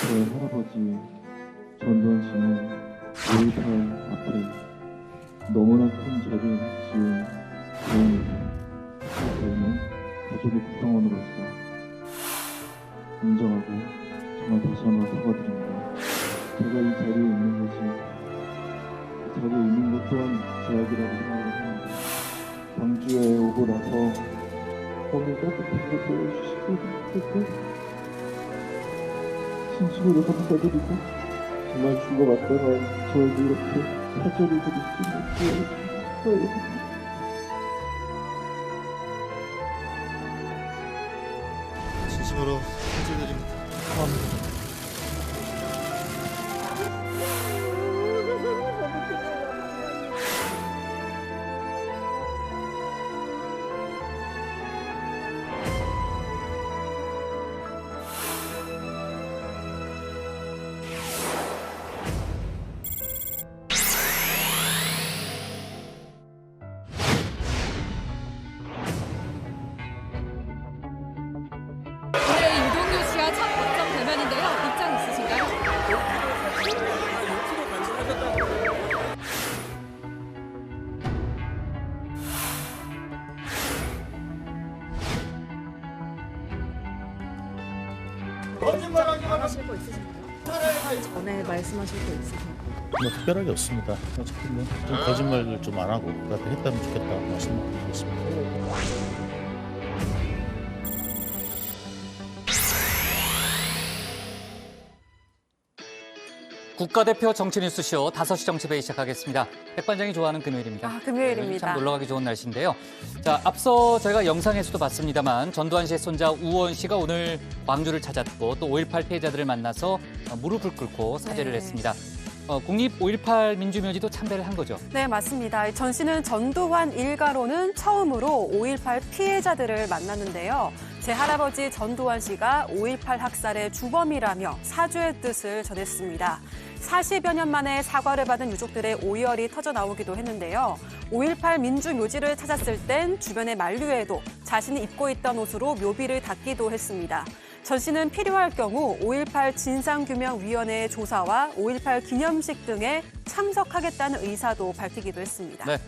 제 할아버지 전두환 씨는 5.18 앞에 너무나 큰 죄를 지은 죄인이고 저희는 가족의 구성원으로서 인정하고 정말 다시 한번 사과드립니다. 제가 이 자리에 있는 것이 이 자리에 있는 것 또한 죄악이라고 생각을 합니다. 광주에 오고 나서 오늘 따뜻한 거 보여주시고 진심으로 감사드리고 정말 주고받다가 저에게 이렇게 사죄를 드릴 수 있는 기회를 주셔서 진심으로 사죄드립니다. 감사합니다. 올해 유동규 씨와 첫 법정 대면인데요. 입장 있으신가요? 하실 거 있으신가요? 전에 말씀하실 거 있으신가요? 뭐 특별하게 없습니다. 어차피 뭐좀 거짓말을 좀 안 하고 그렇게 했다면 좋겠다 말씀드리겠습니다. 국가대표 정치뉴스쇼 5시 정치회의 시작하겠습니다. 백반장이 좋아하는 금요일입니다. 금요일입니다. 참 놀러가기 좋은 날씨인데요. 자, 앞서 저희가 영상에서도 봤습니다만 전두환 씨의 손자 우원 씨가 오늘 광주를 찾았고 또 5.18 피해자들을 만나서 무릎을 꿇고 사죄를 했습니다. 국립 5.18 민주묘지도 참배를 한 거죠. 네, 맞습니다. 전 씨는 전두환 일가로는 처음으로 5.18 피해자들을 만났는데요. 제 할아버지 전두환 씨가 5.18 학살의 주범이라며 사죄의 뜻을 전했습니다. 40여 년 만에 사과를 받은 유족들의 오열이 터져 나오기도 했는데요. 5.18 민주묘지를 찾았을 땐 주변의 만류에도 자신이 입고 있던 옷으로 묘비를 닫기도 했습니다. 전 씨는 필요할 경우 5.18 진상규명위원회의 조사와 5.18 기념식 등에 참석하겠다는 의사도 밝히기도 했습니다. 네,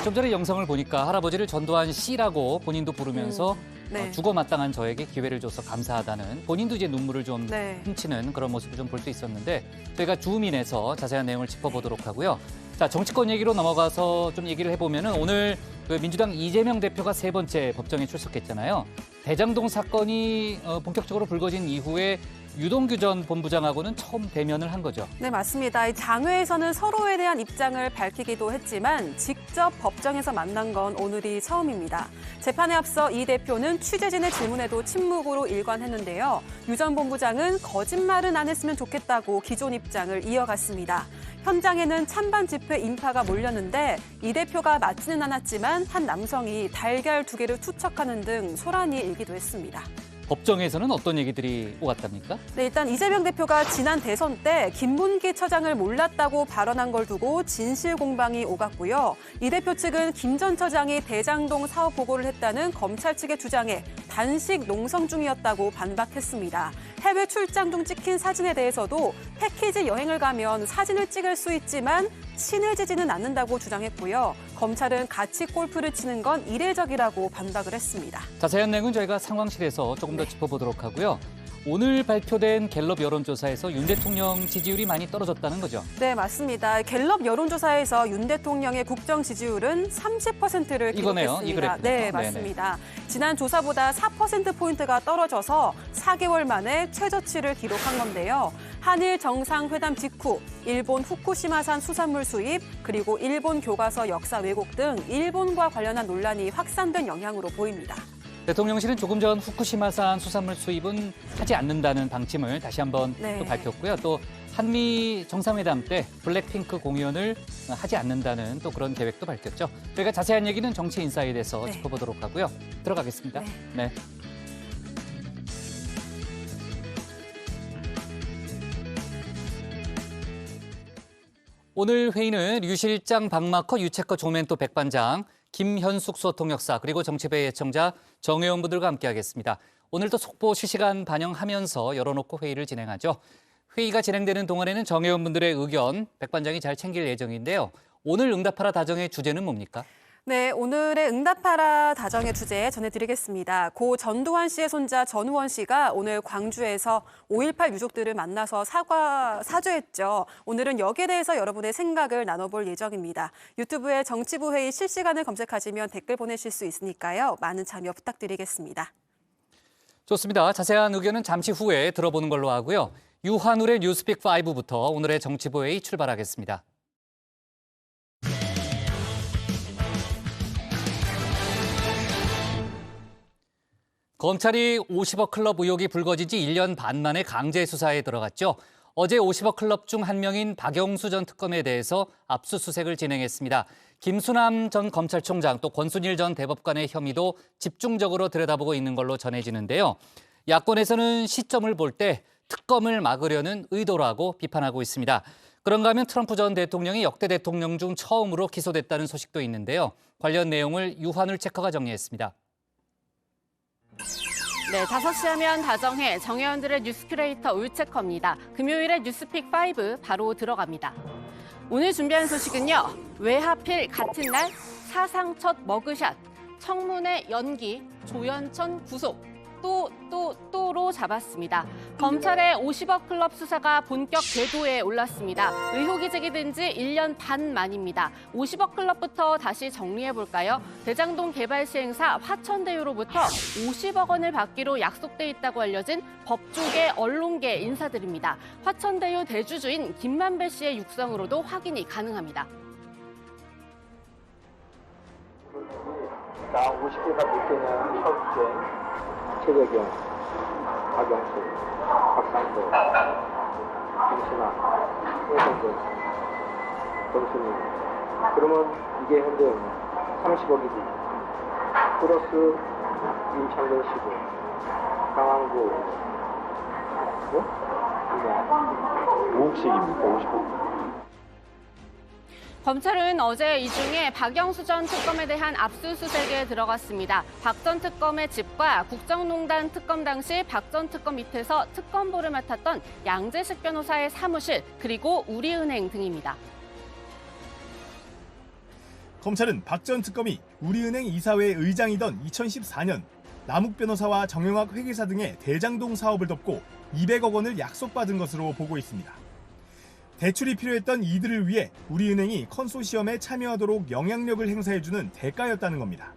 좀 전에 영상을 보니까 할아버지를 전두환 씨라고 본인도 부르면서 네. 죽어마땅한 저에게 기회를 줘서 감사하다는 본인도 이제 눈물을 좀 네. 훔치는 그런 모습을 좀 볼 수 있었는데 저희가 주민에서 자세한 내용을 짚어보도록 하고요. 자, 정치권 얘기로 넘어가서 좀 얘기를 해보면은 오늘 그 민주당 이재명 대표가 3번째 법정에 출석했잖아요. 대장동 사건이 본격적으로 불거진 이후에 유동규 전 본부장하고는 처음 대면을 한 거죠. 네, 맞습니다. 이 장외에서는 서로에 대한 입장을 밝히기도 했지만 직접 법정에서 만난 건 오늘이 처음입니다. 재판에 앞서 이 대표는 취재진의 질문에도 침묵으로 일관했는데요. 유 전 본부장은 거짓말은 안 했으면 좋겠다고 기존 입장을 이어갔습니다. 현장에는 찬반 집회 인파가 몰렸는데 이 대표가 맞지는 않았지만 한 남성이 달걀 2개를 투척하는 등 소란이 일기도 했습니다. 법정에서는 어떤 얘기들이 오갔답니까? 네, 일단 이재명 대표가 지난 대선 때 김문기 처장을 몰랐다고 발언한 걸 두고 진실 공방이 오갔고요. 이 대표 측은 김 전 처장이 대장동 사업 보고를 했다는 검찰 측의 주장에 단식 농성 중이었다고 반박했습니다. 해외 출장 중 찍힌 사진에 대해서도 패키지 여행을 가면 사진을 찍을 수 있지만 친해지지는 않는다고 주장했고요. 검찰은 같이 골프를 치는 건 이례적이라고 반박을 했습니다. 자세한 내용은 저희가 상황실에서 조금 더 짚어보도록 하고요. 오늘 발표된 갤럽 여론조사에서 윤 대통령 지지율이 많이 떨어졌다는 거죠. 네, 맞습니다. 갤럽 여론조사에서 윤 대통령의 국정 지지율은 30%를 이거네요, 기록했습니다. 이 그래프죠. 네, 맞습니다. 지난 조사보다 4%포인트가 떨어져서 4개월 만에 최저치를 기록한 건데요. 한일 정상회담 직후 일본 후쿠시마산 수산물 수입, 그리고 일본 교과서 역사 왜곡 등 일본과 관련한 논란이 확산된 영향으로 보입니다. 대통령실은 조금 전 후쿠시마산 수산물 수입은 하지 않는다는 방침을 다시 한번 또 밝혔고요. 또 한미 정상회담 때 블랙핑크 공연을 하지 않는다는 또 그런 계획도 밝혔죠. 저희가 자세한 얘기는 정치 인사이드에서 짚어보도록 하고요. 들어가겠습니다. 네. 오늘 회의는 류 실장, 박마커, 유채커, 조멘토 백반장, 김현숙 수어통역사 그리고 정치배 예청자 정혜원 분들과 함께하겠습니다. 오늘도 속보 실시간 반영하면서 열어놓고 회의를 진행하죠. 회의가 진행되는 동안에는 정 의원분들의 의견 백반장이 잘 챙길 예정인데요. 오늘 응답하라 다정의 주제는 뭡니까? 네, 오늘의 응답하라 다정의 주제 전해드리겠습니다. 고 전두환 씨의 손자 전우원 씨가 오늘 광주에서 5.18 유족들을 만나서 사죄했죠. 오늘은 여기에 대해서 여러분의 생각을 나눠볼 예정입니다. 유튜브에 정치부 회의 실시간을 검색하시면 댓글 보내실 수 있으니까요. 많은 참여 부탁드리겠습니다. 좋습니다. 자세한 의견은 잠시 후에 들어보는 걸로 하고요. 유한울의 뉴스픽 5부터 오늘의 정치부 회의 출발하겠습니다. 검찰이 50억 클럽 의혹이 불거진 지 1년 반 만에 강제 수사에 들어갔죠. 어제 50억 클럽 중 한 명인 박영수 전 특검에 대해서 압수수색을 진행했습니다. 김수남 전 검찰총장 또 권순일 전 대법관의 혐의도 집중적으로 들여다보고 있는 걸로 전해지는데요. 야권에서는 시점을 볼 때 특검을 막으려는 의도라고 비판하고 있습니다. 그런가 하면 트럼프 전 대통령이 역대 대통령 중 처음으로 기소됐다는 소식도 있는데요. 관련 내용을 유한울 체커가 정리했습니다. 네, 5시 하면 다정해 정의원들의 뉴스 큐레이터 울체커입니다. 금요일에 뉴스픽 5 바로 들어갑니다. 오늘 준비한 소식은요. 왜 하필 같은 날 사상 첫 머그샷, 청문회 연기, 조현천 구속, 또로 잡았습니다. 검찰의 50억 클럽 수사가 본격 궤도에 올랐습니다. 의혹이 제기된 지 1년 반 만입니다. 50억 클럽부터 다시 정리해볼까요? 대장동 개발 시행사 화천대유로부터 50억 원을 받기로 약속돼 있다고 알려진 법조계, 언론계 인사들입니다. 화천대유 대주주인 김만배 씨의 육성으로도 확인이 가능합니다. 자, 50개가 몇 개냐? 서울제, 최재경, 박영수, 박상도, 김신아, 홍성근, 정순일. 그러면 이게 현재 30억이지. 플러스 임창근 씨고, 강항구, 뭐? 5억씩입니까? 50억. 검찰은 어제 이 중에 박영수 전 특검에 대한 압수수색에 들어갔습니다. 박 전 특검의 집과 국정농단 특검 당시 박 전 특검 밑에서 특검보를 맡았던 양재식 변호사의 사무실, 그리고 우리은행 등입니다. 검찰은 박 전 특검이 우리은행 이사회 의장이던 2014년 남욱 변호사와 정영학 회계사 등의 대장동 사업을 덮고 200억 원을 약속받은 것으로 보고 있습니다. 대출이 필요했던 이들을 위해 우리은행이 컨소시엄에 참여하도록 영향력을 행사해주는 대가였다는 겁니다.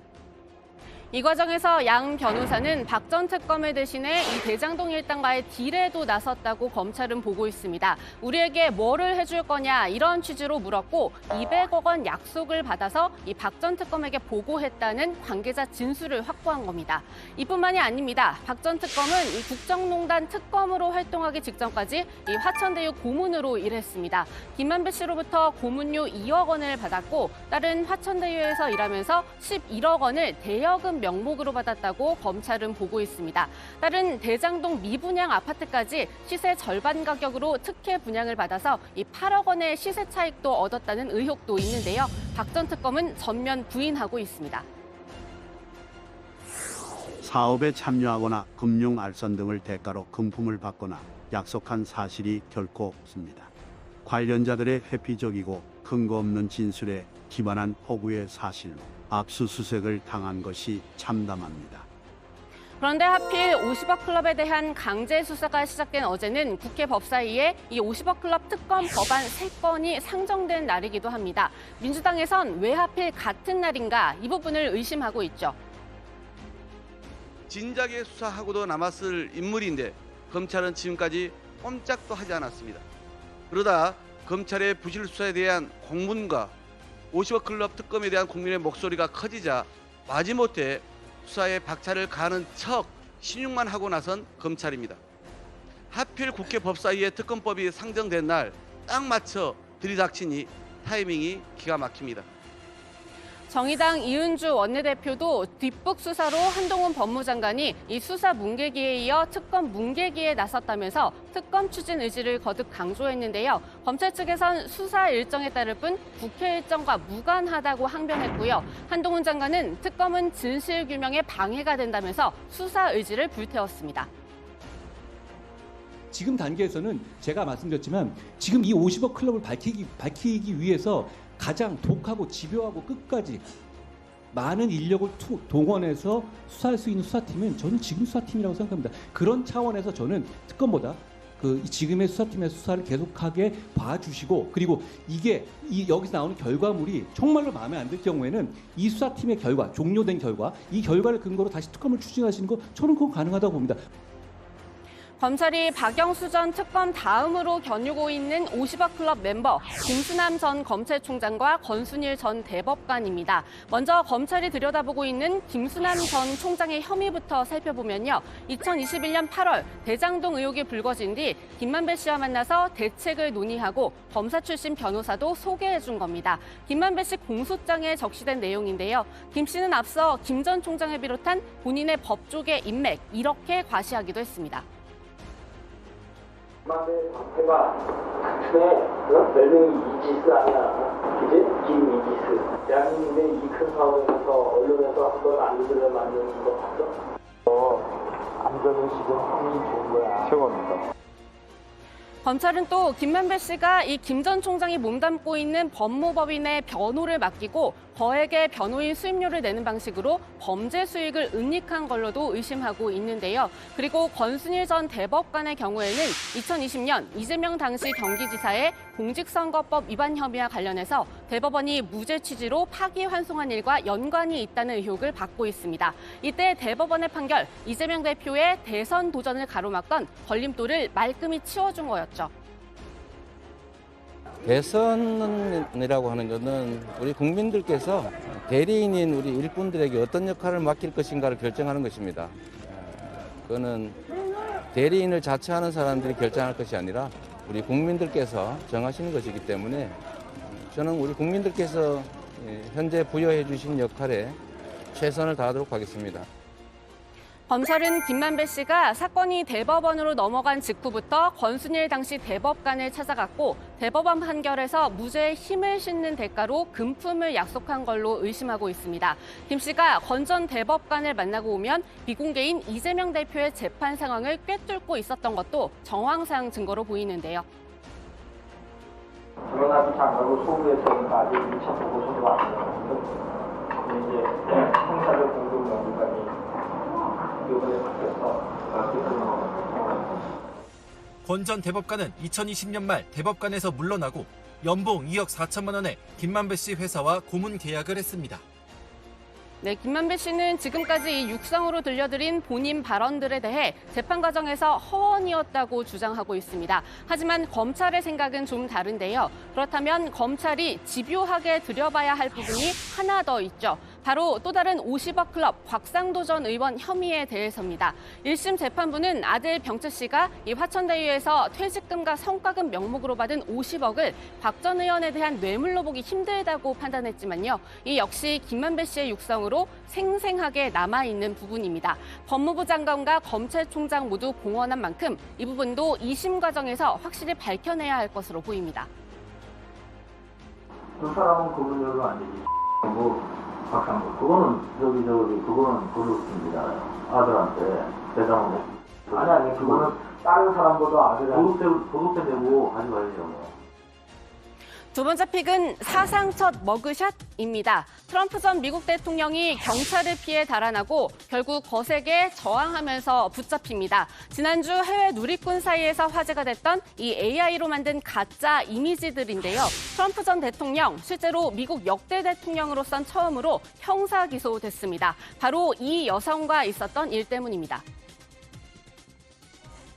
이 과정에서 양 변호사는 박 전 특검을 대신해 이 대장동 일당과의 딜에도 나섰다고 검찰은 보고 있습니다. 우리에게 뭐를 해줄 거냐 이런 취지로 물었고 200억 원 약속을 받아서 이 박 전 특검에게 보고했다는 관계자 진술을 확보한 겁니다. 이뿐만이 아닙니다. 박 전 특검은 이 국정농단 특검으로 활동하기 직전까지 이 화천대유 고문으로 일했습니다. 김만배 씨로부터 고문료 2억 원을 받았고 다른 화천대유에서 일하면서 11억 원을 대여금 명목으로 받았다고 검찰은 보고 있습니다. 다른 대장동 미분양 아파트까지 시세 절반 가격으로 특혜 분양을 받아서 이 8억 원의 시세 차익도 얻었다는 의혹도 있는데요. 박 전 특검은 전면 부인하고 있습니다. 사업에 참여하거나 금융 알선 등을 대가로 금품을 받거나 약속한 사실이 결코 없습니다. 관련자들의 회피적이고 근거 없는 진술에 기반한 허구의 사실로 압수수색을 당한 것이 참담합니다. 그런데 하필 50억 클럽에 대한 강제 수사가 시작된 어제는 국회 법사위에 이 50억 클럽 특검 법안 3건이 상정된 날이기도 합니다. 민주당에선 왜 하필 같은 날인가 이 부분을 의심하고 있죠. 진작에 수사하고도 남았을 인물인데 검찰은 지금까지 꼼짝도 하지 않았습니다. 그러다 검찰의 부실 수사에 대한 공문과 50억 클럽 특검에 대한 국민의 목소리가 커지자 마지못해 수사에 박차를 가하는 척 신용만 하고 나선 검찰입니다. 하필 국회 법사위에 특검법이 상정된 날 딱 맞춰 들이닥치니 타이밍이 기가 막힙니다. 정의당 이은주 원내대표도 뒷북 수사로 한동훈 법무장관이 이 수사 문개기에 이어 특검 문개기에 나섰다면서 특검 추진 의지를 거듭 강조했는데요. 검찰 측에선 수사 일정에 따를 뿐 국회 일정과 무관하다고 항변했고요. 한동훈 장관은 특검은 진실 규명에 방해가 된다면서 수사 의지를 불태웠습니다. 지금 단계에서는 제가 말씀드렸지만 지금 이 50억 클럽을 밝히기 위해서 가장 독하고 집요하고 끝까지 많은 인력을 동원해서 수사할 수 있는 수사팀은 저는 지금 수사팀이라고 생각합니다. 그런 차원에서 저는 특검보다 지금의 수사팀의 수사를 계속하게 봐주시고, 그리고 이게 여기서 나오는 결과물이 정말로 마음에 안 들 경우에는 이 수사팀의 결과, 종료된 결과, 이 결과를 근거로 다시 특검을 추진하시는 거 저는 그건 가능하다고 봅니다. 검찰이 박영수 전 특검 다음으로 겨누고 있는 50억 클럽 멤버 김수남 전 검찰총장과 권순일 전 대법관입니다. 먼저 검찰이 들여다보고 있는 김수남 전 총장의 혐의부터 살펴보면요. 2021년 8월 대장동 의혹이 불거진 뒤 김만배 씨와 만나서 대책을 논의하고 검사 출신 변호사도 소개해 준 겁니다. 김만배 씨 공소장에 적시된 내용인데요. 김 씨는 앞서 김 전 총장을 비롯한 본인의 법조계 인맥 이렇게 과시하기도 했습니다. 김만배 상태가 내 별명이 이지스 아니야. 그지? 김이지스. 대한민국의 이 큰 사업에서 언론에서 한번 안들을 만드는 거 봤어? 안전의식은 힘이 좋은 거야. 최고입니다. 검찰은 또 김만배 씨가 이 김 전 총장이 몸담고 있는 법무법인의 변호를 맡기고 거액의 변호인 수임료를 내는 방식으로 범죄 수익을 은닉한 걸로도 의심하고 있는데요. 그리고 권순일 전 대법관의 경우에는 2020년 이재명 당시 경기지사의 공직선거법 위반 혐의와 관련해서 대법원이 무죄 취지로 파기환송한 일과 연관이 있다는 의혹을 받고 있습니다. 이때 대법원의 판결, 이재명 대표의 대선 도전을 가로막던 걸림돌을 말끔히 치워준 거였죠. 대선이라고 하는 것은 우리 국민들께서 대리인인 우리 일꾼들에게 어떤 역할을 맡길 것인가를 결정하는 것입니다. 그거는 대리인을 자처하는 사람들이 결정할 것이 아니라 우리 국민들께서 정하시는 것이기 때문에 저는 우리 국민들께서 현재 부여해 주신 역할에 최선을 다하도록 하겠습니다. 검찰은 김만배 씨가 사건이 대법원으로 넘어간 직후부터 권순일 당시 대법관을 찾아갔고 대법원 판결에서 무죄의 힘을 싣는 대가로 금품을 약속한 걸로 의심하고 있습니다. 김 씨가 권 전 대법관을 만나고 오면 비공개인 이재명 대표의 재판 상황을 꿰뚫고 있었던 것도 정황상 증거로 보이는데요. 드러나지 않고 소부에서는 아직 2차 보고서도 왔어요. 근데 이제 형사적 공동연구관이 권 전 대법관은 2020년 말 대법관에서 물러나고 연봉 2억 4천만 원의 김만배 씨 회사와 고문 계약을 했습니다. 네, 김만배 씨는 지금까지 이 육성으로 들려드린 본인 발언들에 대해 재판 과정에서 허언이었다고 주장하고 있습니다. 하지만 검찰의 생각은 좀 다른데요. 그렇다면 검찰이 집요하게 들여봐야 할 부분이 하나 더 있죠. 바로 또 다른 50억 클럽 곽상도 전 의원 혐의에 대해서입니다. 1심 재판부는 아들 병채 씨가 이 화천대유에서 퇴직금과 성과금 명목으로 받은 50억을 박 전 의원에 대한 뇌물로 보기 힘들다고 판단했지만요. 이 역시 김만배 씨의 육성으로 생생하게 남아있는 부분입니다. 법무부 장관과 검찰총장 모두 공언한 만큼 이 부분도 2심 과정에서 확실히 밝혀내야 할 것으로 보입니다. 두 사람은 구분적으로 안 되지. 박상도 그거는 그거는 그렇습니다. 아들한테 대상을 아니 그거는 다른 사람보다 아들한테 도둑대 내고 하지 말죠. 두 번째 픽은 사상 첫 머그샷입니다. 트럼프 전 미국 대통령이 경찰을 피해 달아나고 결국 거세게 저항하면서 붙잡힙니다. 지난주 해외 누리꾼 사이에서 화제가 됐던 이 AI로 만든 가짜 이미지들인데요. 트럼프 전 대통령, 실제로 미국 역대 대통령으로선 처음으로 형사 기소됐습니다. 바로 이 여성과 있었던 일 때문입니다.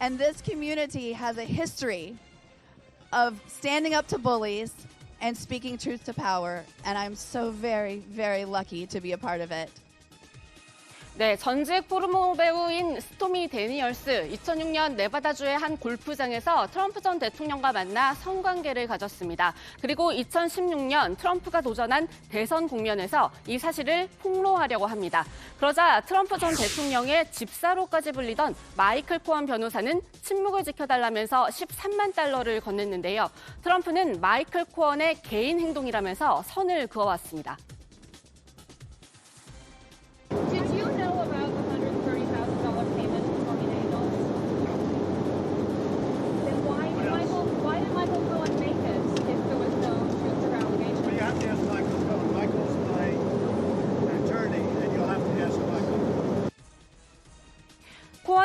And this community has a history of standing up to bullies and speaking truth to power, and I'm so very, very lucky to be a part of it. 네, 전직 포르노 배우인 스토미 데니얼스, 2006년 네바다주의 한 골프장에서 트럼프 전 대통령과 만나 성관계를 가졌습니다. 그리고 2016년 트럼프가 도전한 대선 국면에서 이 사실을 폭로하려고 합니다. 그러자 트럼프 전 대통령의 집사로까지 불리던 마이클 코언 변호사는 침묵을 지켜달라면서 13만 달러를 건넸는데요. 트럼프는 마이클 코언의 개인 행동이라면서 선을 그어왔습니다.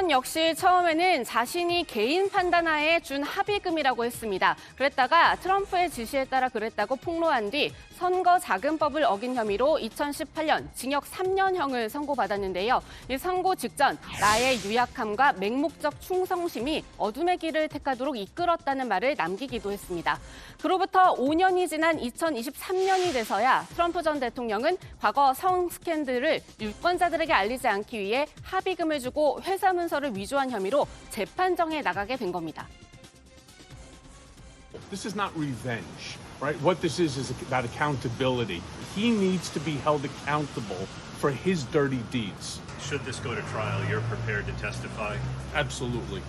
트럼프전 역시 처음에는 자신이 개인 판단하에 준 합의금이라고 했습니다. 그랬다가 트럼프의 지시에 따라 그랬다고 폭로한 뒤 선거자금법을 어긴 혐의로 2018년 징역 3년형을 선고받았는데요. 이 선고 직전 나의 유약함과 맹목적 충성심이 어둠의 길을 택하도록 이끌었다는 말을 남기기도 했습니다. 그로부터 5년이 지난 2023년이 돼서야 트럼프 전 대통령은 과거 성 스캔들을 유권자들에게 알리지 않기 위해 합의금을 주고 회사 문서를 위조한 혐의로 재판정에 나가게 된 겁니다. This is not revenge, right? What this is about accountability. He needs to be held accountable for his dirty deeds. Should this go to trial, you're prepared to testify? Absolutely.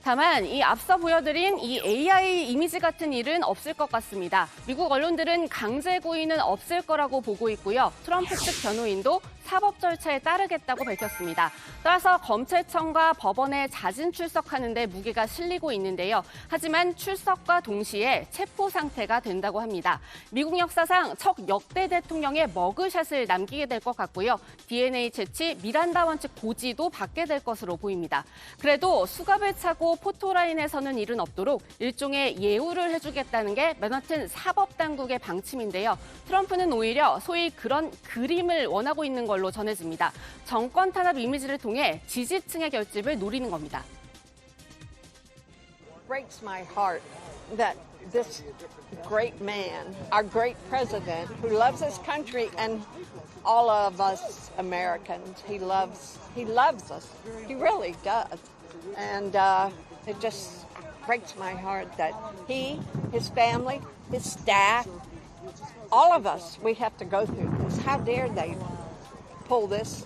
다만 이 앞서 보여드린 이 AI 이미지 같은 일은 없을 것 같습니다. 미국 언론들은 강제 구인은 없을 거라고 보고 있고요. 트럼프 측 변호인도 사법 절차에 따르겠다고 밝혔습니다. 따라서 검찰청과 법원에 자진 출석하는 데 무게가 실리고 있는데요. 하지만 출석과 동시에 체포 상태가 된다고 합니다. 미국 역사상 첫 역대 대통령의 머그샷을 남기게 될 것 같고요. DNA 채취, 미란다 원칙 고지도 받게 될 것으로 보입니다. 그래도 수갑을 차고 포토라인에 서는 일은 없도록 일종의 예우를 해주겠다는 게 맨하튼 사법당국의 방침인데요. 트럼프는 오히려 소위 그런 그림을 원하고 있는 걸로 전해집니다. 정권 탄압 이미지를 통해 지지층의 결집을 노리는 겁니다. Breaks my heart that this great man, our great president, who loves his country and all of us Americans, he loves us. He really does. And it just breaks my heart that he, his family, his staff, all of us, we have to go through this. How dare they pull this,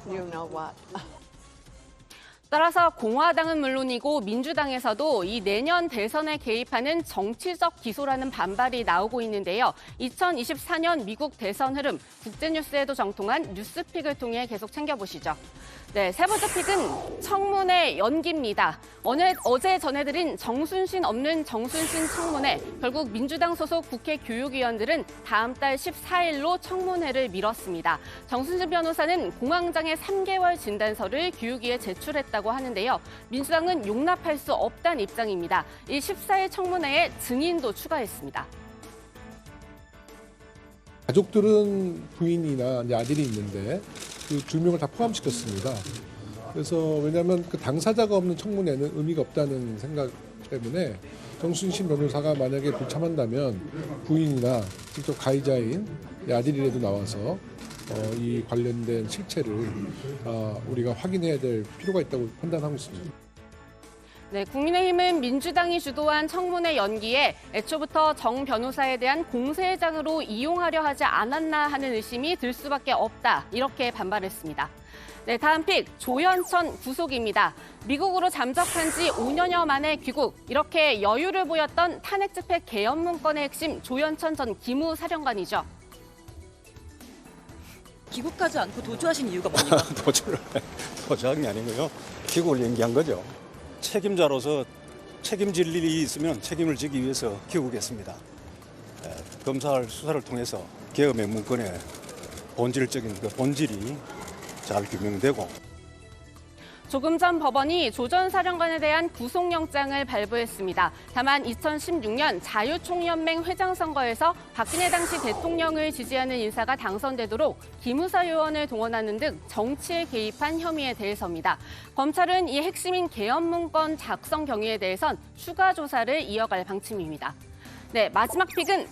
you know what. 따라서 공화당은 물론이고 민주당에서도 이 내년 대선에 개입하는 정치적 기소라는 반발이 나오고 있는데요. 2024년 미국 대선 흐름, 국제뉴스에도 정통한 뉴스픽을 통해 계속 챙겨보시죠. 네, 세 번째 픽은 청문회 연기입니다. 어제 전해드린 정순신 없는 정순신 청문회, 결국 민주당 소속 국회 교육위원들은 다음 달 14일로 청문회를 미뤘습니다. 정순신 변호사는 공황장애 3개월 진단서를 교육위에 제출했다고 하는데요. 민주당은 용납할 수 없다는 입장입니다. 이 14일 청문회에 증인도 추가했습니다. 가족들은 부인이나 이제 아들이 있는데 그 2명을 다 포함시켰습니다. 그래서 왜냐하면 그 당사자가 없는 청문회는 의미가 없다는 생각 때문에 정순신 변호사가 만약에 불참한다면 부인이나 직접 가해자인 아들이라도 나와서 이 관련된 실체를 우리가 확인해야 될 필요가 있다고 판단하고 있습니다. 네, 국민의힘은 민주당이 주도한 청문회 연기에 애초부터 정 변호사에 대한 공세장으로 이용하려 하지 않았나 하는 의심이 들 수밖에 없다, 이렇게 반발했습니다. 네, 다음 픽 조현천 구속입니다. 미국으로 잠적한 지 5년여 만에 귀국, 이렇게 여유를 보였던 탄핵 집회 개헌 문건의 핵심 조현천 전 기무사령관이죠. 귀국하지 않고 도주하신 이유가 뭡니까? 도주한 게 아니고요. 귀국을 연기한 거죠. 책임자로서 책임질 일이 있으면 책임을 지기 위해서 귀국했습니다. 검찰 수사를 통해서 계엄의 문건의 본질적인 그 본질이 잘 규명되고. 조금 전 법원이 조 전 사령관에 대한 구속영장을 발부했습니다. 다만 2016년 자유총연맹 회장 선거에서 박근혜 당시 대통령을 지지하는 인사가 당선되도록 기무사 요원을 동원하는 등 정치에 개입한 혐의에 대해서입니다. 검찰은 이 핵심인 개헌 문건 작성 경위에 대해선 추가 조사를 이어갈 방침입니다. 네, 마지막 픽은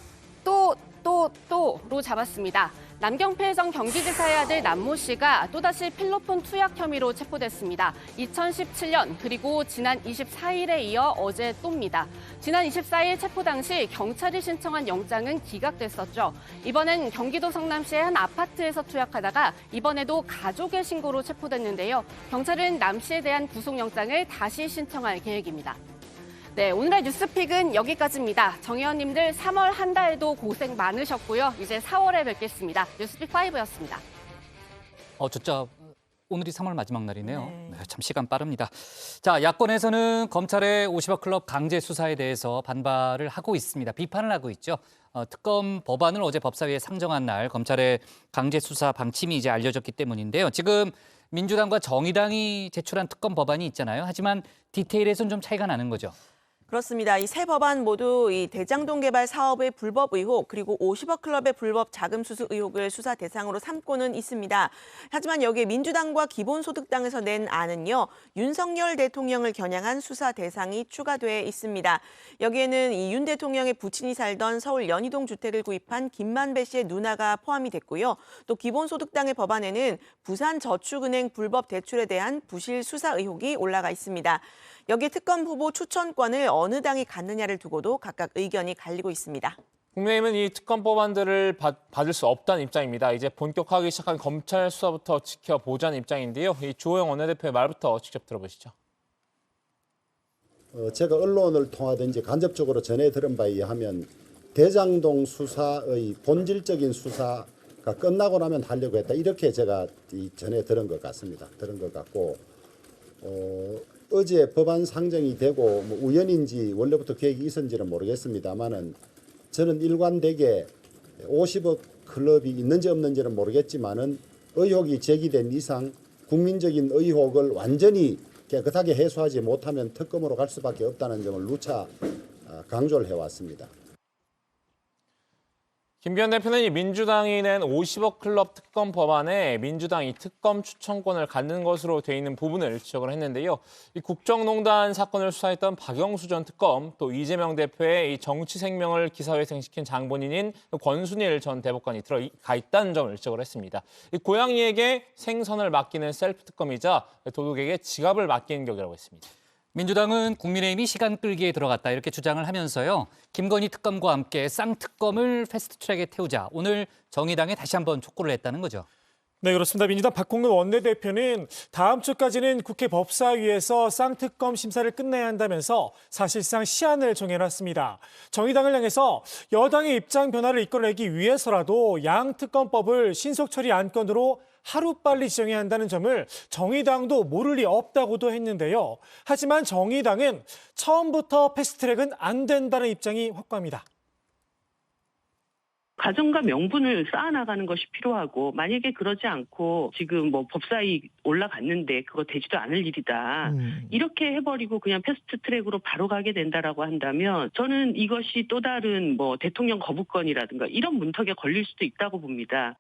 또로 잡았습니다. 남경필 전 경기지사의 아들 남모 씨가 또다시 필로폰 투약 혐의로 체포됐습니다. 2017년 그리고 지난 24일에 이어 어제 또입니다. 지난 24일 체포 당시 경찰이 신청한 영장은 기각됐었죠. 이번엔 경기도 성남시의 한 아파트에서 투약하다가 이번에도 가족의 신고로 체포됐는데요. 경찰은 남 씨에 대한 구속영장을 다시 신청할 계획입니다. 네, 오늘의 뉴스픽은 여기까지입니다. 정의원님들 3월 한 달도 고생 많으셨고요. 이제 4월에 뵙겠습니다. 뉴스픽 5였습니다. 진짜 오늘이 3월 마지막 날이네요. 네, 참 시간 빠릅니다. 자, 야권에서는 검찰의 50억 클럽 강제 수사에 대해서 반발을 하고 있습니다. 비판을 하고 있죠. 특검 법안을 어제 법사위에 상정한 날 검찰의 강제 수사 방침이 이제 알려졌기 때문인데요. 지금 민주당과 정의당이 제출한 특검 법안이 있잖아요. 하지만 디테일에서는 좀 차이가 나는 거죠. 그렇습니다. 이 세 법안 모두 이 대장동 개발 사업의 불법 의혹 그리고 50억 클럽의 불법 자금 수수 의혹을 수사 대상으로 삼고는 있습니다. 하지만 여기에 민주당과 기본소득당에서 낸 안은요. 윤석열 대통령을 겨냥한 수사 대상이 추가돼 있습니다. 여기에는 이 윤 대통령의 부친이 살던 서울 연희동 주택을 구입한 김만배 씨의 누나가 포함이 됐고요. 또 기본소득당의 법안에는 부산저축은행 불법 대출에 대한 부실 수사 의혹이 올라가 있습니다. 여기에 특검 후보 추천권을 어느 당이 갖느냐를 두고도 각각 의견이 갈리고 있습니다. 국민의힘은 이 특검 법안들을 받을 수 없다는 입장입니다. 이제 본격화하기 시작한 검찰 수사부터 지켜보자는 입장인데요. 이 주호영 원내대표의 말부터 직접 들어보시죠. 제가 언론을 통하든지 간접적으로 전해 들은 바에 의하면 대장동 수사의 본질적인 수사가 끝나고 나면 하려고 했다. 이렇게 제가 전해 들은 것 같습니다. 들은 것 같고 어제 법안 상정이 되고 뭐 우연인지 원래부터 계획이 있었는지는 모르겠습니다만은 저는 일관되게 50억 클럽이 있는지 없는지는 모르겠지만은 의혹이 제기된 이상 국민적인 의혹을 완전히 깨끗하게 해소하지 못하면 특검으로 갈 수밖에 없다는 점을 누차 강조를 해왔습니다. 김기현 대표는 이 민주당이 낸 50억 클럽 특검 법안에 민주당이 특검 추천권을 갖는 것으로 돼 있는 부분을 지적을 했는데요. 이 국정농단 사건을 수사했던 박영수 전 특검, 또 이재명 대표의 이 정치 생명을 기사회생시킨 장본인인 권순일 전 대법관이 들어가 있다는 점을 지적을 했습니다. 이 고양이에게 생선을 맡기는 셀프 특검이자 도둑에게 지갑을 맡기는 격이라고 했습니다. 민주당은 국민의힘이 시간 끌기에 들어갔다 이렇게 주장을 하면서요. 김건희 특검과 함께 쌍특검을 패스트트랙에 태우자. 오늘 정의당에 다시 한번 촉구를 했다는 거죠. 네, 그렇습니다. 민주당 박홍근 원내대표는 다음 주까지는 국회 법사위에서 쌍특검 심사를 끝내야 한다면서 사실상 시한을 정해놨습니다. 정의당을 향해서 여당의 입장 변화를 이끌어내기 위해서라도 양특검법을 신속 처리 안건으로 하루빨리 지정해야 한다는 점을 정의당도 모를 리 없다고도 했는데요. 하지만 정의당은 처음부터 패스트트랙은 안 된다는 입장이 확고합니다. 과정과 명분을 쌓아나가는 것이 필요하고 만약에 그러지 않고 지금 뭐 법사위 올라갔는데 그거 되지도 않을 일이다. 이렇게 해버리고 그냥 패스트트랙으로 바로 가게 된다라고 한다면 저는 이것이 또 다른 뭐 대통령 거부권이라든가 이런 문턱에 걸릴 수도 있다고 봅니다.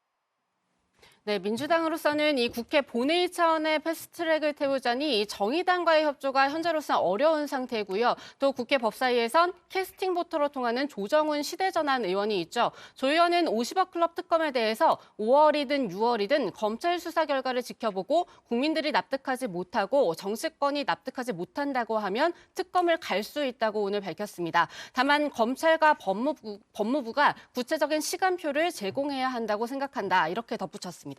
네, 민주당으로서는 이 국회 본회의 차원의 패스트트랙을 태우자니 정의당과의 협조가 현재로서는 어려운 상태고요. 또 국회 법사위에선 캐스팅 보터로 통하는 조정훈 시대전환 의원이 있죠. 조 의원은 50억 클럽 특검에 대해서 5월이든 6월이든 검찰 수사 결과를 지켜보고 국민들이 납득하지 못하고 정치권이 납득하지 못한다고 하면 특검을 갈 수 있다고 오늘 밝혔습니다. 다만 검찰과 법무부가 구체적인 시간표를 제공해야 한다고 생각한다. 이렇게 덧붙였습니다.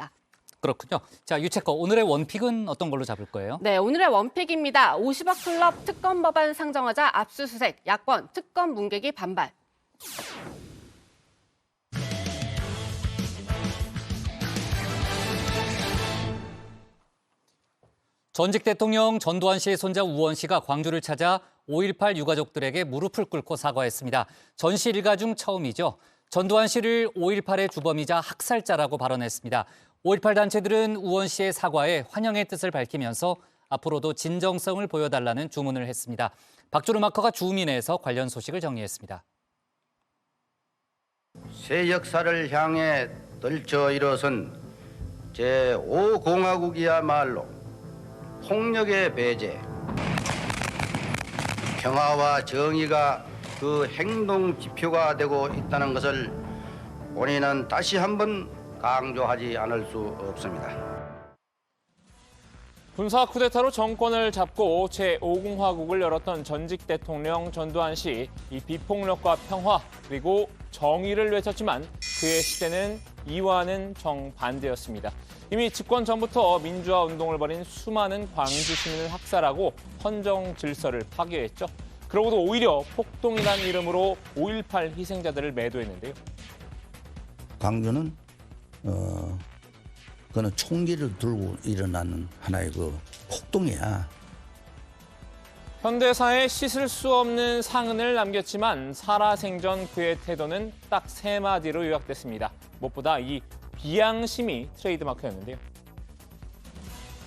그렇군요. 자, 유채거 오늘의 원픽은 어떤 걸로 잡을 거예요? 네, 오늘의 원픽입니다. 50억 클럽 특검 법안 상정하자 압수수색, 야권 특검 문객이 반발. 전직 대통령 전두환 씨의 손자 우원 씨가 광주를 찾아 5.18 유가족들에게 무릎을 꿇고 사과했습니다. 전 씨 일가 중 처음이죠. 전두환 씨를 5.18의 주범이자 학살자라고 발언했습니다. 5.18 단체들은 우원 씨의 사과에 환영의 뜻을 밝히면서 앞으로도 진정성을 보여달라는 주문을 했습니다. 박주루 마커가 주민에서 관련 소식을 정리했습니다. 새 역사를 향해 떨쳐 일어선 제5공화국이야말로 폭력의 배제, 평화와 정의가 그 행동 지표가 되고 있다는 것을 본인은 다시 한번 강조하지 않을 수 없습니다. 군사 쿠데타로 정권을 잡고 제5공화국을 열었던 전직 대통령 전두환 씨, 이 비폭력과 평화 그리고 정의를 외쳤지만 그의 시대는 이와는 정반대였습니다. 이미 집권 전부터 민주화 운동을 벌인 수많은 광주 시민을 학살하고 헌정 질서를 파괴했죠. 그러고도 오히려 폭동이라는 이름으로 5.18 희생자들을 매도했는데요. 광주는 그거는 총기를 들고 일어나는 하나의 그 폭동이야. 현대사에 씻을 수 없는 상흔을 남겼지만 살아생전 그의 태도는 딱 3마디로 요약됐습니다. 무엇보다 이 비양심이 트레이드마크였는데요.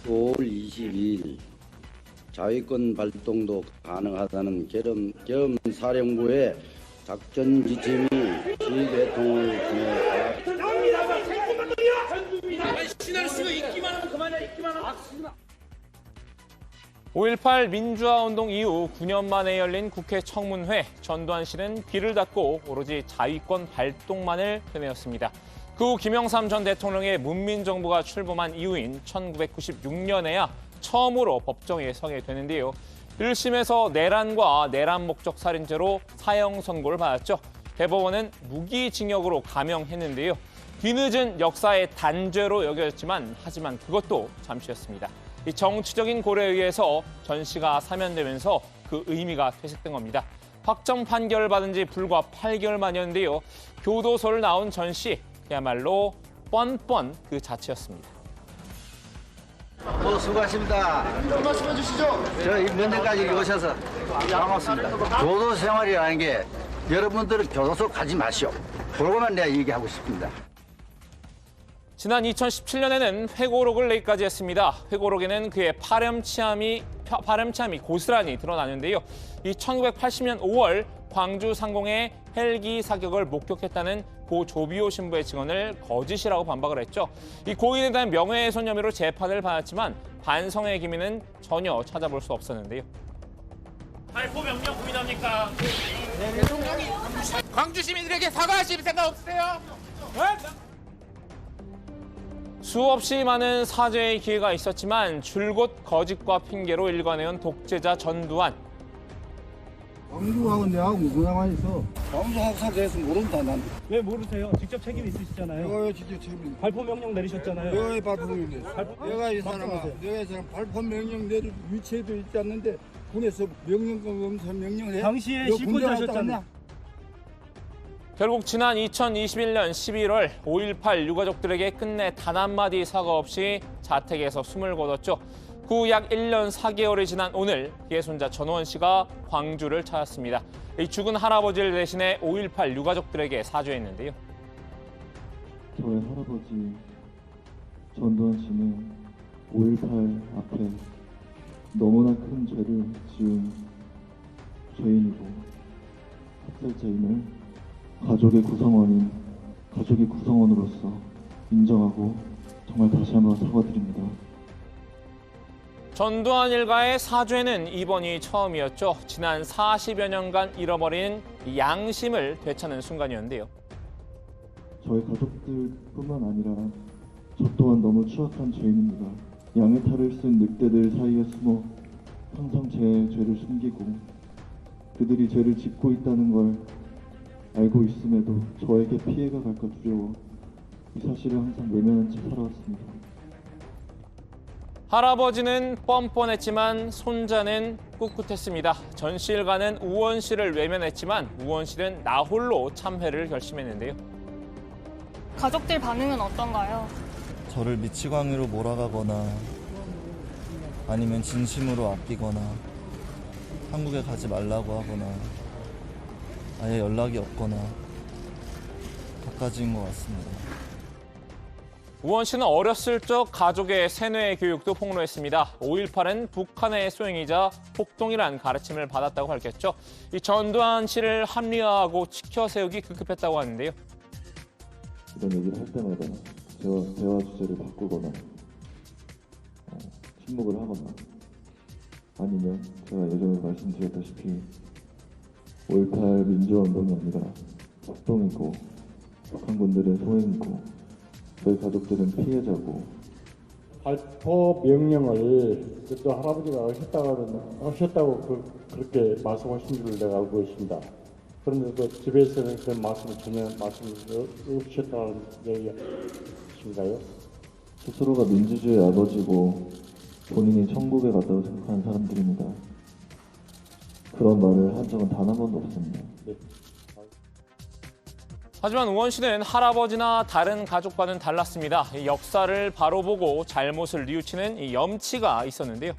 5월 22일 자위권 발동도 가능하다는 겸사령부의 작전 지침이 지 대통령을 통해 5.18 민주화운동 이후 9년 만에 열린 국회 청문회. 전두환 씨는 귀를 닫고 오로지 자위권 발동만을 되뇌었습니다. 그 후 김영삼 전 대통령의 문민정부가 출범한 이후인 1996년에야 처음으로 법정에 서게 되는데요. 1심에서 내란과 내란 목적 살인죄로 사형 선고를 받았죠. 대법원은 무기징역으로 감형했는데요. 뒤늦은 역사의 단죄로 여겨졌지만 하지만 그것도 잠시였습니다. 이 정치적인 고려에 의해서 전 씨가 사면되면서 그 의미가 퇴색된 겁니다. 확정 판결을 받은 지 불과 8개월 만이었는데요. 교도소를 나온 전 씨, 그야말로 뻔뻔 그 자체였습니다. 수고하십니다. 좀 말씀해 주시죠. 저 면전까지 오셔서 반갑습니다. 교도 생활이라는 게 여러분들은 교도소 가지 마시오. 그러고만 내가 얘기하고 싶습니다. 지난 2017년에는 회고록을 내기까지 했습니다. 회고록에는 그의 파렴치함이 고스란히 드러나는데요. 이 1980년 5월 광주 상공의 헬기 사격을 목격했다는 고 조비오 신부의 증언을 거짓이라고 반박을 했죠. 이 고인에 대한 명예훼손 혐의로 재판을 받았지만 반성의 기미는 전혀 찾아볼 수 없었는데요. 발포 명령 고민합니까? 대통령이 광주 시민들에게 사과하실 생각 없으세요? 수없이 많은 사죄의 기회가 있었지만 줄곧 거짓과 핑계로 일관해온 독재자 전두환. 광주하고 내하고 무슨 상관이 있어? 광주 학살 대해서 모른다 난. 왜 모르세요? 직접 책임 있으시잖아요. 내가 왜 직접 책임? 발포 명령 내리셨잖아요. 내가 왜 발포 명령 내렸어? 내가 이 사람아, 내가 이 사람 발포 명령 내릴 위치에도 있지 않는데 군에서 명령권 검사 명령을 해? 당시에 실권자셨잖아요. 결국 지난 2021년 11월 5.18 유가족들에게 끝내 단 한마디 사과 없이 자택에서 숨을 거뒀죠. 그 후 약 1년 4개월이 지난 오늘 그의 손자 전우원 씨가 광주를 찾았습니다. 이 죽은 할아버지를 대신해 5.18 유가족들에게 사죄했는데요. 저의 할아버지 전두환 씨는 5.18 앞에 너무나 큰 죄를 지은 죄인이고 학살자임을 가족의 구성원으로서 인정하고 정말 다시 한번 사과드립니다. 전두환 일가의 사죄는 이번이 처음이었죠. 지난 40여 년간 잃어버린 양심을 되찾는 순간이었는데요. 저희 가족들뿐만 아니라 저 또한 너무 추악한 죄인입니다. 양의 탈을 쓴 늑대들 사이에 숨어 항상 제 죄를 숨기고 그들이 죄를 짓고 있다는 걸 알고 있음에도 저에게 피해가 갈까 두려워 이 사실을 항상 외면한 채 살아왔습니다. 할아버지는 뻔뻔했지만 손자는 꿋꿋했습니다. 전 씨 일가는 우원 씨를 외면했지만 우원 씨는 나홀로 참회를 결심했는데요. 가족들 반응은 어떤가요? 저를 미치광이로 몰아가거나 아니면 진심으로 아끼거나 한국에 가지 말라고 하거나 아예 연락이 없거나 갖가지인 것 같습니다. 우원 씨는 어렸을 적 가족의 세뇌 교육도 폭로했습니다. 5.18은 북한의 소행이자 폭동이란 가르침을 받았다고 밝혔죠. 이 전두환 씨를 합리화하고 지켜세우기 급급했다고 하는데요. 이런 얘기를 할 때마다 제가 대화 주제를 바꾸거나 침묵을 하거나 아니면 제가 예전에 말씀드렸다시피 5.18 민주화운동이 아니라 폭동이고 북한군들의 소행이고 저희 가족들은 피해자고 발포 명령을 또 할아버지가 하셨다고 그렇게 말씀하신 줄 내가 알고 있습니다. 그런데도 집에서는 그런 말씀을 전혀 말씀을 없으셨다는 얘기신가요? 스스로가 민주주의의 아버지고 본인이 천국에 갔다고 생각하는 사람들입니다. 그런 말을 한 적은 단 한 번도 없습니다. 하지만 우원 씨는 할아버지나 다른 가족과는 달랐습니다. 이 역사를 바로 보고 잘못을 뉘우치는 이 염치가 있었는데요.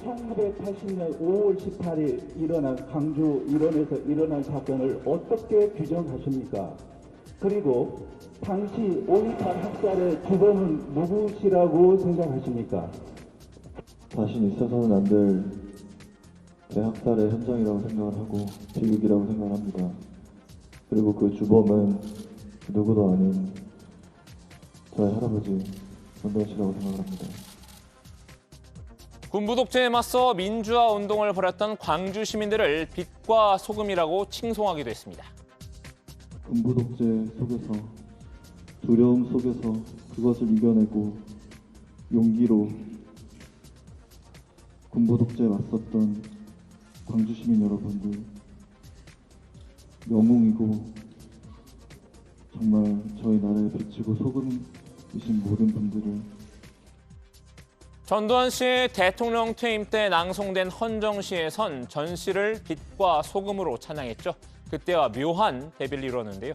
1980년 5월 18일 일어난 광주 일원에서 일어난 사건을 어떻게 규정하십니까? 그리고 당시 5.18 학살의 주범은 누구시라고 생각하십니까? 다시는 있어서는 안 될 대학살의 현장이라고 생각을 하고 비극이라고 생각을 합니다. 그리고 그 주범은 누구도 아닌 저희 할아버지 전두환 씨라고 생각을 합니다. 군부 독재에 맞서 민주화 운동을 벌였던 광주 시민들을 빛과 소금이라고 칭송하기도 했습니다. 군부 독재 속에서 두려움 속에서 그것을 이겨내고 용기로 군부 독재에 맞섰던 광주 시민 여러분들 영웅이고 정말 저희 나라의 빛이고 소금이신 모든 분들을 전두환 씨의 대통령 퇴임 때 낭송된 헌정시에선 전 씨를 빛과 소금으로 찬양했죠. 그때와 묘한 대비를 이뤘는데요.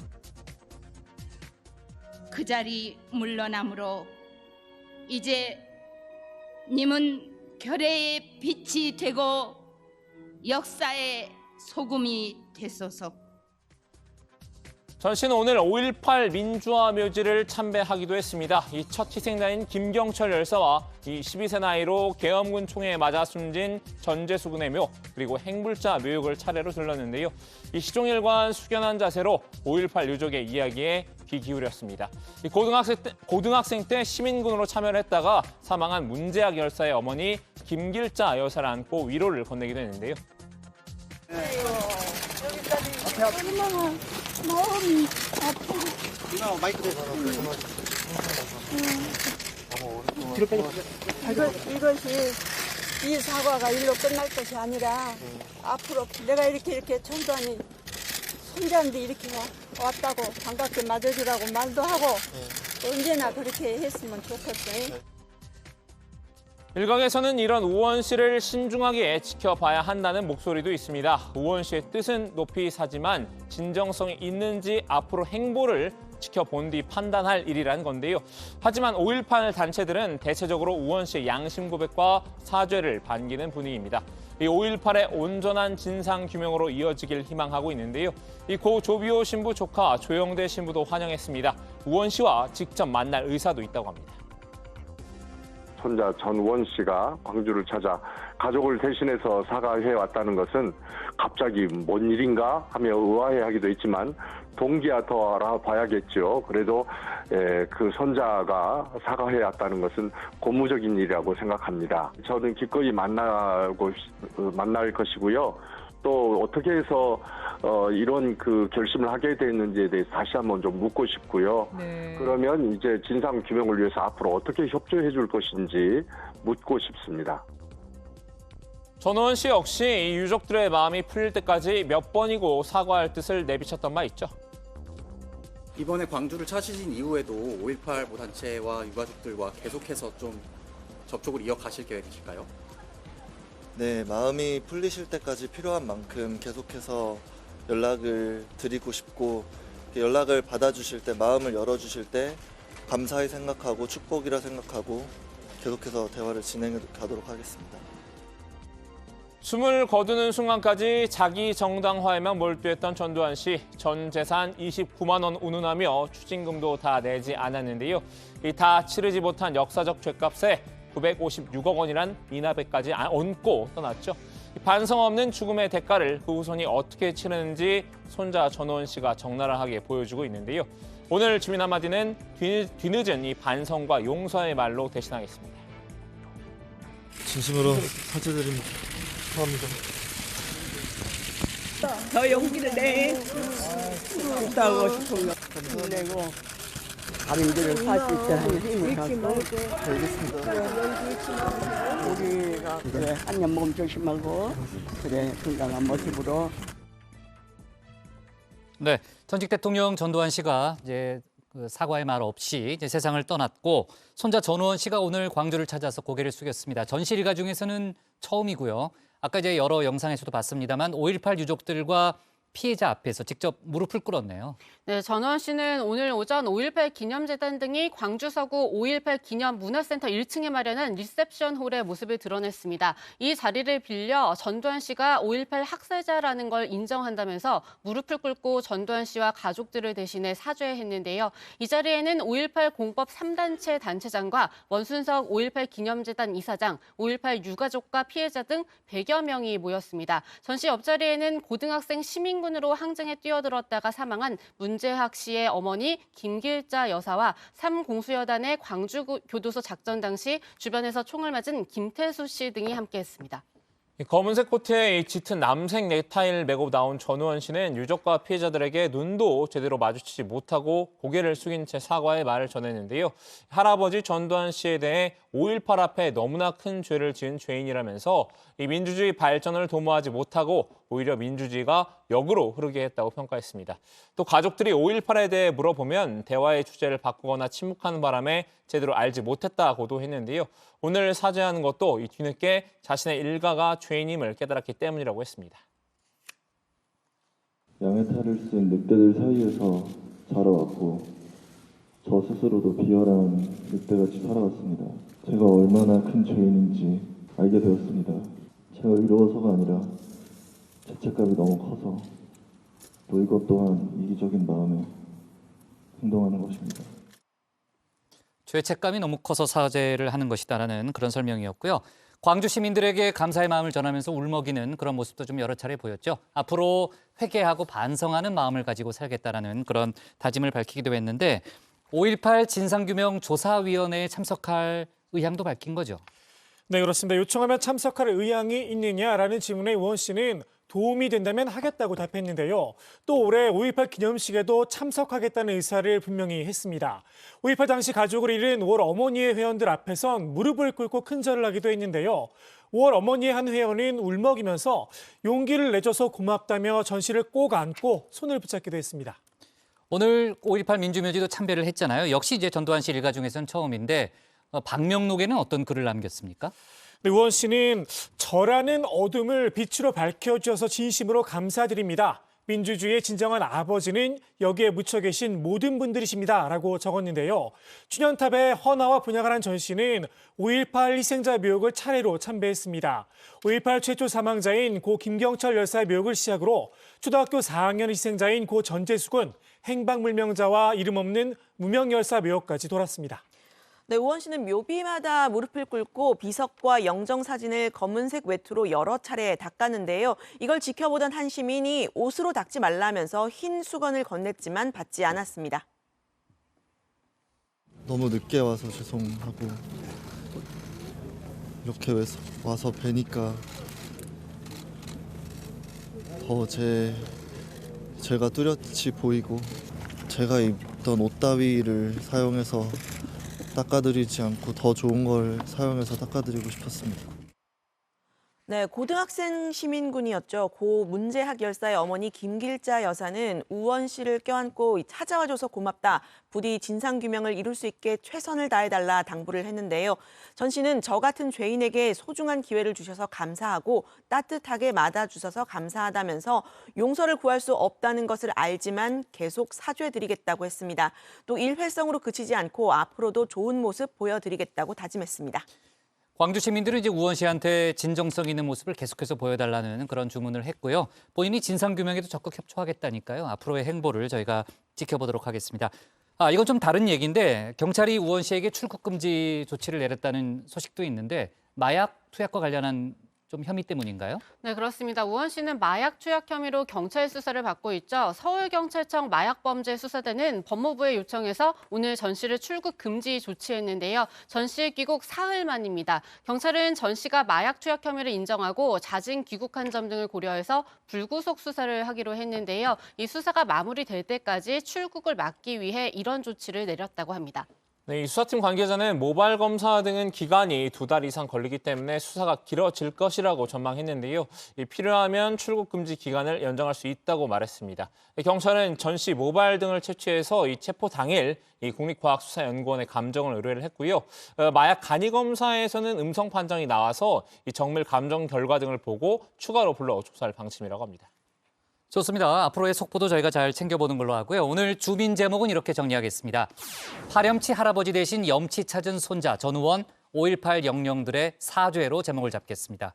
그 자리 물러남으로 이제 님은 결의의 빛이 되고 역사의 소금이 되소서. 전 씨는 오늘 5.18 민주화 묘지를 참배하기도 했습니다. 이 첫 희생자인 김경철 열사와 이 12세 나이로 계엄군 총에 맞아 숨진 전재수군의 묘, 그리고 행불자 묘역을 차례로 들렀는데요. 이 시종일관 숙연한 자세로 5.18 유족의 이야기에 귀 기울였습니다. 이 고등학생 때 시민군으로 참여를 했다가 사망한 문재학 열사의 어머니 김길자 여사를 안고 위로를 건네기도 했는데요. 얼마나 마음이 아프고. 이것이 이 사과가 일로 끝날 것이 아니라 앞으로 내가 이렇게 전두환이 손자인데 이렇게 왔다고 반갑게 맞아주라고 말도 하고 언제나 그렇게 했으면 좋겠어요. 일각에서는 이런 우원 씨를 신중하게 지켜봐야 한다는 목소리도 있습니다. 우원 씨의 뜻은 높이 사지만 진정성이 있는지 앞으로 행보를 지켜본 뒤 판단할 일이란 건데요. 하지만 5.18 단체들은 대체적으로 우원 씨의 양심 고백과 사죄를 반기는 분위기입니다. 이 5.18의 온전한 진상 규명으로 이어지길 희망하고 있는데요. 이 고 조비오 신부 조카 조영대 신부도 환영했습니다. 우원 씨와 직접 만날 의사도 있다고 합니다. 손자 전원 씨가 광주를 찾아 가족을 대신해서 사과해 왔다는 것은 갑자기 뭔 일인가 하며 의아해하기도 했지만 동기야 더 알아봐야겠죠. 그래도 그 손자가 사과해 왔다는 것은 고무적인 일이라고 생각합니다. 저는 기꺼이 만날 것이고요. 또 어떻게 해서 이런 그 결심을 하게 됐는지에 대해서 다시 한번 좀 묻고 싶고요. 그러면 이제 진상 규명을 위해서 앞으로 어떻게 협조해 줄 것인지 묻고 싶습니다. 전원 씨 역시 이 유족들의 마음이 풀릴 때까지 몇 번이고 사과할 뜻을 내비쳤던 바 있죠. 이번에 광주를 찾으신 이후에도 5.18 모단체와 유가족들과 계속해서 좀 접촉을 이어가실 계획이실까요? 네, 마음이 풀리실 때까지 필요한 만큼 계속해서 연락을 드리고 싶고 연락을 받아주실 때, 마음을 열어주실 때 감사히 생각하고 축복이라 생각하고 계속해서 대화를 진행해 가도록 하겠습니다. 숨을 거두는 순간까지 자기 정당화에만 몰두했던 전두환 씨. 전 재산 29만 원 운운하며 추징금도 다 내지 않았는데요. 이 다 치르지 못한 역사적 죗값에 956억 원이란 인하배까지 얹고 떠났죠. 반성 없는 죽음의 대가를 그 후손이 어떻게 치르는지 손자 전원 씨가 적나라하게 보여주고 있는데요. 오늘 주민 한마디는 뒤늦은 이 반성과 용서의 말로 대신하겠습니다. 진심으로 사죄드립니다. 감사합니다. 더 용기를 내. 있다고 싶으면 힘내고 가민들을 살 수 있게 하는 힘을 갖고 알겠습니다. 우리가 그래 한년 몸 조심하고 그래 건강한 모습으로. 네, 전직 대통령 전두환 씨가 이제 그 사과의 말 없이 이제 세상을 떠났고 손자 전우원 씨가 오늘 광주를 찾아서 고개를 숙였습니다. 전실 일가 중에서는 처음이고요. 아까 이제 여러 영상에서도 봤습니다만 5.18 유족들과 피해자 앞에서 직접 무릎을 꿇었네요. 네, 전우원 씨는 오늘 오전 5.18 기념재단 등이 광주 서구 5.18 기념 문화센터 1층에 마련한 리셉션 홀의 모습을 드러냈습니다. 이 자리를 빌려 전두환 씨가 5.18 학살자라는 걸 인정한다면서 무릎을 꿇고 전두환 씨와 가족들을 대신해 사죄했는데요. 이 자리에는 5.18 공법 3단체 단체장과 원순석 5.18 기념재단 이사장, 5.18 유가족과 피해자 등 100여 명이 모였습니다. 전 씨 옆자리에는 고등학생 시민군으로 항쟁에 뛰어들었다가 사망한 문재학 씨의 어머니 김길자 여사와 3공수여단의 광주교도소 작전 당시 주변에서 총을 맞은 김태수 씨 등이 함께했습니다. 검은색 코트에 짙은 남색 넥타이를 메고 나온 전우원 씨는 유족과 피해자들에게 눈도 제대로 마주치지 못하고 고개를 숙인 채 사과의 말을 전했는데요. 할아버지 전두환 씨에 대해 5.18 앞에 너무나 큰 죄를 지은 죄인이라면서 이 민주주의 발전을 도모하지 못하고 오히려 민주주의가 역으로 흐르게 했다고 평가했습니다. 또 가족들이 5.18에 대해 물어보면 대화의 주제를 바꾸거나 침묵하는 바람에 제대로 알지 못했다고도 했는데요. 오늘 사죄하는 것도 이 뒤늦게 자신의 일가가 죄인임을 깨달았기 때문이라고 했습니다. 양의 탈을 쓴 늑대들 사이에서 자라왔고 저 스스로도 비열한 늑대같이 살아왔습니다. 제가 얼마나 큰 죄인인지 알게 되었습니다. 제가 의로워서가 아니라 죄책감이 너무 커서 또 이것 또한 이기적인 마음에 행동하는 것입니다. 죄책감이 너무 커서 사죄를 하는 것이다라는 그런 설명이었고요. 광주 시민들에게 감사의 마음을 전하면서 울먹이는 그런 모습도 좀 여러 차례 보였죠. 앞으로 회개하고 반성하는 마음을 가지고 살겠다라는 그런 다짐을 밝히기도 했는데 5.18 진상규명 조사위원회에 참석할 의향도 밝힌 거죠. 네, 그렇습니다. 요청하면 참석할 의향이 있느냐라는 질문에 우원 씨는 도움이 된다면 하겠다고 답했는데요. 또 올해 5.18 기념식에도 참석하겠다는 의사를 분명히 했습니다. 5.18 당시 가족을 잃은 5월 어머니의 회원들 앞에선 무릎을 꿇고 큰절을 하기도 했는데요. 5월 어머니의 한 회원은 울먹이면서 용기를 내줘서 고맙다며 전 씨를 꼭 안고 손을 붙잡기도 했습니다. 오늘 5.18 민주묘지도 참배를 했잖아요. 역시 이제 전두환 씨 일가 중에서는 처음인데 방명록에는 어떤 글을 남겼습니까? 네, 우원 씨는 저라는 어둠을 빛으로 밝혀주셔서 진심으로 감사드립니다. 민주주의의 진정한 아버지는 여기에 묻혀 계신 모든 분들이십니다. 라고 적었는데요. 추년탑에 헌화와 분향을 한 전 씨는 5.18 희생자 묘역을 차례로 참배했습니다. 5.18 최초 사망자인 고 김경철 열사의 묘역을 시작으로 초등학교 4학년 희생자인 고 전재수군, 행방불명자와 이름 없는 무명 열사 묘역까지 돌았습니다. 네, 우원 씨는 묘비마다 무릎을 꿇고 비석과 영정 사진을 검은색 외투로 여러 차례 닦았는데요. 이걸 지켜보던 한 시민이 옷으로 닦지 말라면서 흰 수건을 건넸지만 받지 않았습니다. 너무 늦게 와서 죄송하고 이렇게 와서 뵈니까 더 제가 뚜렷이 보이고 제가 입던 옷 따위를 사용해서 닦아드리지 않고 더 좋은 걸 사용해서 닦아드리고 싶었습니다. 네, 고등학생 시민군이었죠. 고 문재학 열사의 어머니 김길자 여사는 우원 씨를 껴안고 찾아와줘서 고맙다. 부디 진상규명을 이룰 수 있게 최선을 다해달라 당부를 했는데요. 전 씨는 저 같은 죄인에게 소중한 기회를 주셔서 감사하고 따뜻하게 맞아주셔서 감사하다면서 용서를 구할 수 없다는 것을 알지만 계속 사죄드리겠다고 했습니다. 또 일회성으로 그치지 않고 앞으로도 좋은 모습 보여드리겠다고 다짐했습니다. 광주 시민들은 이제 우원 씨한테 진정성 있는 모습을 계속해서 보여달라는 그런 주문을 했고요. 본인이 진상규명에도 적극 협조하겠다니까요. 앞으로의 행보를 저희가 지켜보도록 하겠습니다. 이건 좀 다른 얘기인데 경찰이 우원 씨에게 출국 금지 조치를 내렸다는 소식도 있는데 마약 투약과 관련한 좀 혐의 때문인가요? 네, 그렇습니다. 우원 씨는 마약 투약 혐의로 경찰 수사를 받고 있죠. 서울경찰청 마약범죄수사대는 법무부의 요청에서 오늘 전 씨를 출국 금지 조치했는데요. 전 씨 귀국 사흘 만입니다. 경찰은 전 씨가 마약 투약 혐의를 인정하고 자진 귀국한 점 등을 고려해서 불구속 수사를 하기로 했는데요. 이 수사가 마무리될 때까지 출국을 막기 위해 이런 조치를 내렸다고 합니다. 네, 이 수사팀 관계자는 모발 검사 등은 기간이 2달 이상 걸리기 때문에 수사가 길어질 것이라고 전망했는데요. 필요하면 출국 금지 기간을 연장할 수 있다고 말했습니다. 경찰은 전 씨 모발 등을 채취해서 이 체포 당일 이 국립과학수사연구원에 감정을 의뢰를 했고요. 마약 간이 검사에서는 음성 판정이 나와서 이 정밀 감정 결과 등을 보고 추가로 불러 조사할 방침이라고 합니다. 좋습니다. 앞으로의 속보도 저희가 잘 챙겨보는 걸로 하고요. 오늘 주민 제목은 이렇게 정리하겠습니다. 파렴치 할아버지 대신 염치 찾은 손자 전우원 5.18 영령들의 사죄로 제목을 잡겠습니다.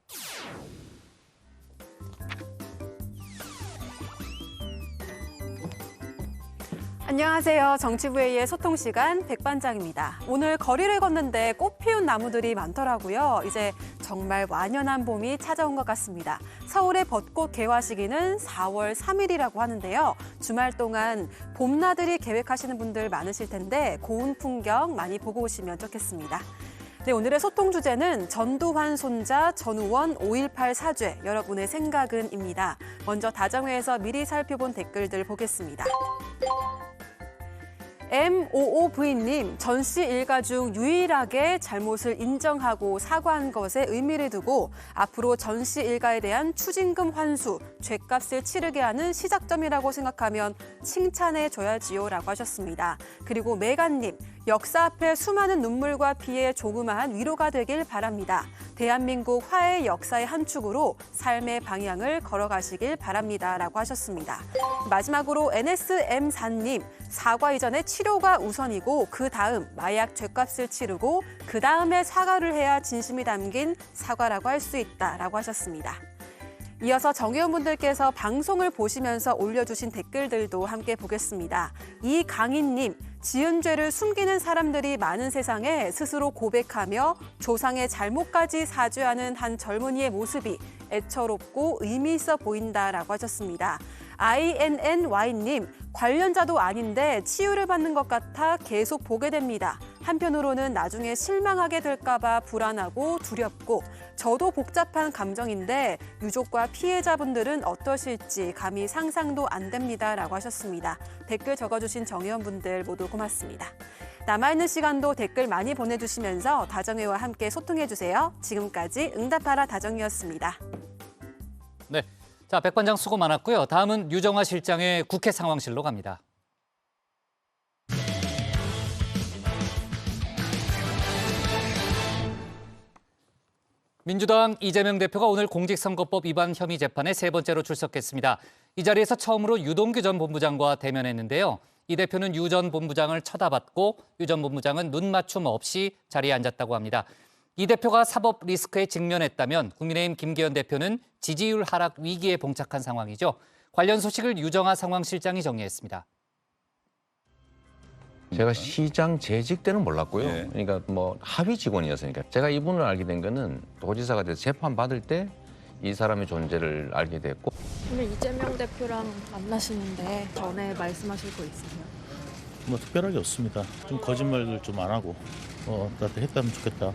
안녕하세요. 정치부회의의 소통시간 백반장입니다. 오늘 거리를 걷는데 꽃 피운 나무들이 많더라고요. 이제 정말 완연한 봄이 찾아온 것 같습니다. 서울의 벚꽃 개화 시기는 4월 3일이라고 하는데요. 주말 동안 봄나들이 계획하시는 분들 많으실 텐데 고운 풍경 많이 보고 오시면 좋겠습니다. 네, 오늘의 소통 주제는 전두환 손자 전우원 5.18 사죄, 여러분의 생각은입니다. 먼저 다정회에서 미리 살펴본 댓글들 보겠습니다. M55V님, 전 씨 일가 중 유일하게 잘못을 인정하고 사과한 것에 의미를 두고 앞으로 전 씨 일가에 대한 추징금 환수, 죗값을 치르게 하는 시작점이라고 생각하면 칭찬해줘야지요라고 하셨습니다. 그리고 메간님, 역사 앞에 수많은 눈물과 피해 조그마한 위로가 되길 바랍니다. 대한민국 화해의 역사의 한 축으로 삶의 방향을 걸어가시길 바랍니다라고 하셨습니다. 마지막으로 NSM4님, 사과 이전에 치료가 우선이고 그 다음 마약 죗값을 치르고 그 다음에 사과를 해야 진심이 담긴 사과라고 할 수 있다라고 하셨습니다. 이어서 정의원분들께서 방송을 보시면서 올려주신 댓글들도 함께 보겠습니다. 이강인님, 지은 죄를 숨기는 사람들이 많은 세상에 스스로 고백하며 조상의 잘못까지 사죄하는 한 젊은이의 모습이 애처롭고 의미 있어 보인다라고 하셨습니다. INNY님, 관련자도 아닌데 치유를 받는 것 같아 계속 보게 됩니다. 한편으로는 나중에 실망하게 될까 봐 불안하고 두렵고 저도 복잡한 감정인데 유족과 피해자분들은 어떠실지 감히 상상도 안 됩니다라고 하셨습니다. 댓글 적어주신 정의원분들 모두 고맙습니다. 남아있는 시간도 댓글 많이 보내주시면서 다정회와 함께 소통해주세요. 지금까지 응답하라 다정이었습니다. 네, 자 백반장 수고 많았고요. 다음은 유정화 실장의 국회 상황실로 갑니다. 민주당 이재명 대표가 오늘 공직선거법 위반 혐의 재판에 세 번째로 출석했습니다. 이 자리에서 처음으로 유동규 전 본부장과 대면했는데요. 이 대표는 유 전 본부장을 쳐다봤고 유 전 본부장은 눈맞춤 없이 자리에 앉았다고 합니다. 이 대표가 사법 리스크에 직면했다면 국민의힘 김기현 대표는 지지율 하락 위기에 봉착한 상황이죠. 관련 소식을 유정화 상황실장이 정리했습니다. 제가 시장 재직 때는 몰랐고요. 그러니까 뭐 합의 직원이었으니까. 제가 이분을 알게 된 거는 도지사가 돼서 재판 받을 때 이 사람의 존재를 알게 됐고. 오늘 이재명 대표랑 만나시는데 전에 말씀하실 거 있으세요? 뭐 특별하게 없습니다. 좀 거짓말들 좀 안 하고 나한테 했다면 좋겠다.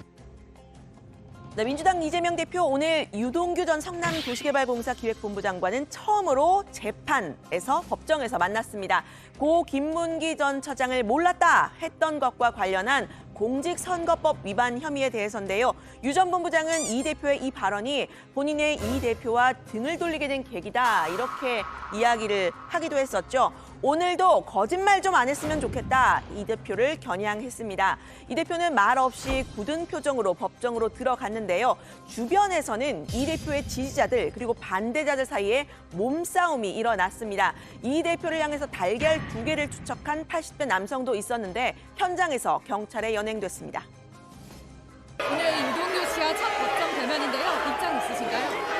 네, 민주당 이재명 대표 오늘 유동규 전 성남도시개발공사 기획본부장과는 처음으로 재판에서 법정에서 만났습니다. 고 김문기 전 처장을 몰랐다 했던 것과 관련한 공직선거법 위반 혐의에 대해서인데요. 유 전 본부장은 이 대표의 이 발언이 본인의 이 대표와 등을 돌리게 된 계기다 이렇게 이야기를 하기도 했었죠. 오늘도 거짓말 좀 안 했으면 좋겠다 이 대표를 겨냥했습니다. 이 대표는 말 없이 굳은 표정으로 법정으로 들어갔는데요. 주변에서는 이 대표의 지지자들 그리고 반대자들 사이에 몸싸움이 일어났습니다. 이 대표를 향해서 달걀 2개를 투척한 80대 남성도 있었는데 현장에서 경찰에 연행됐습니다. 오늘 유동규 씨와 첫 법정 대면인데요. 입장 있으신가요?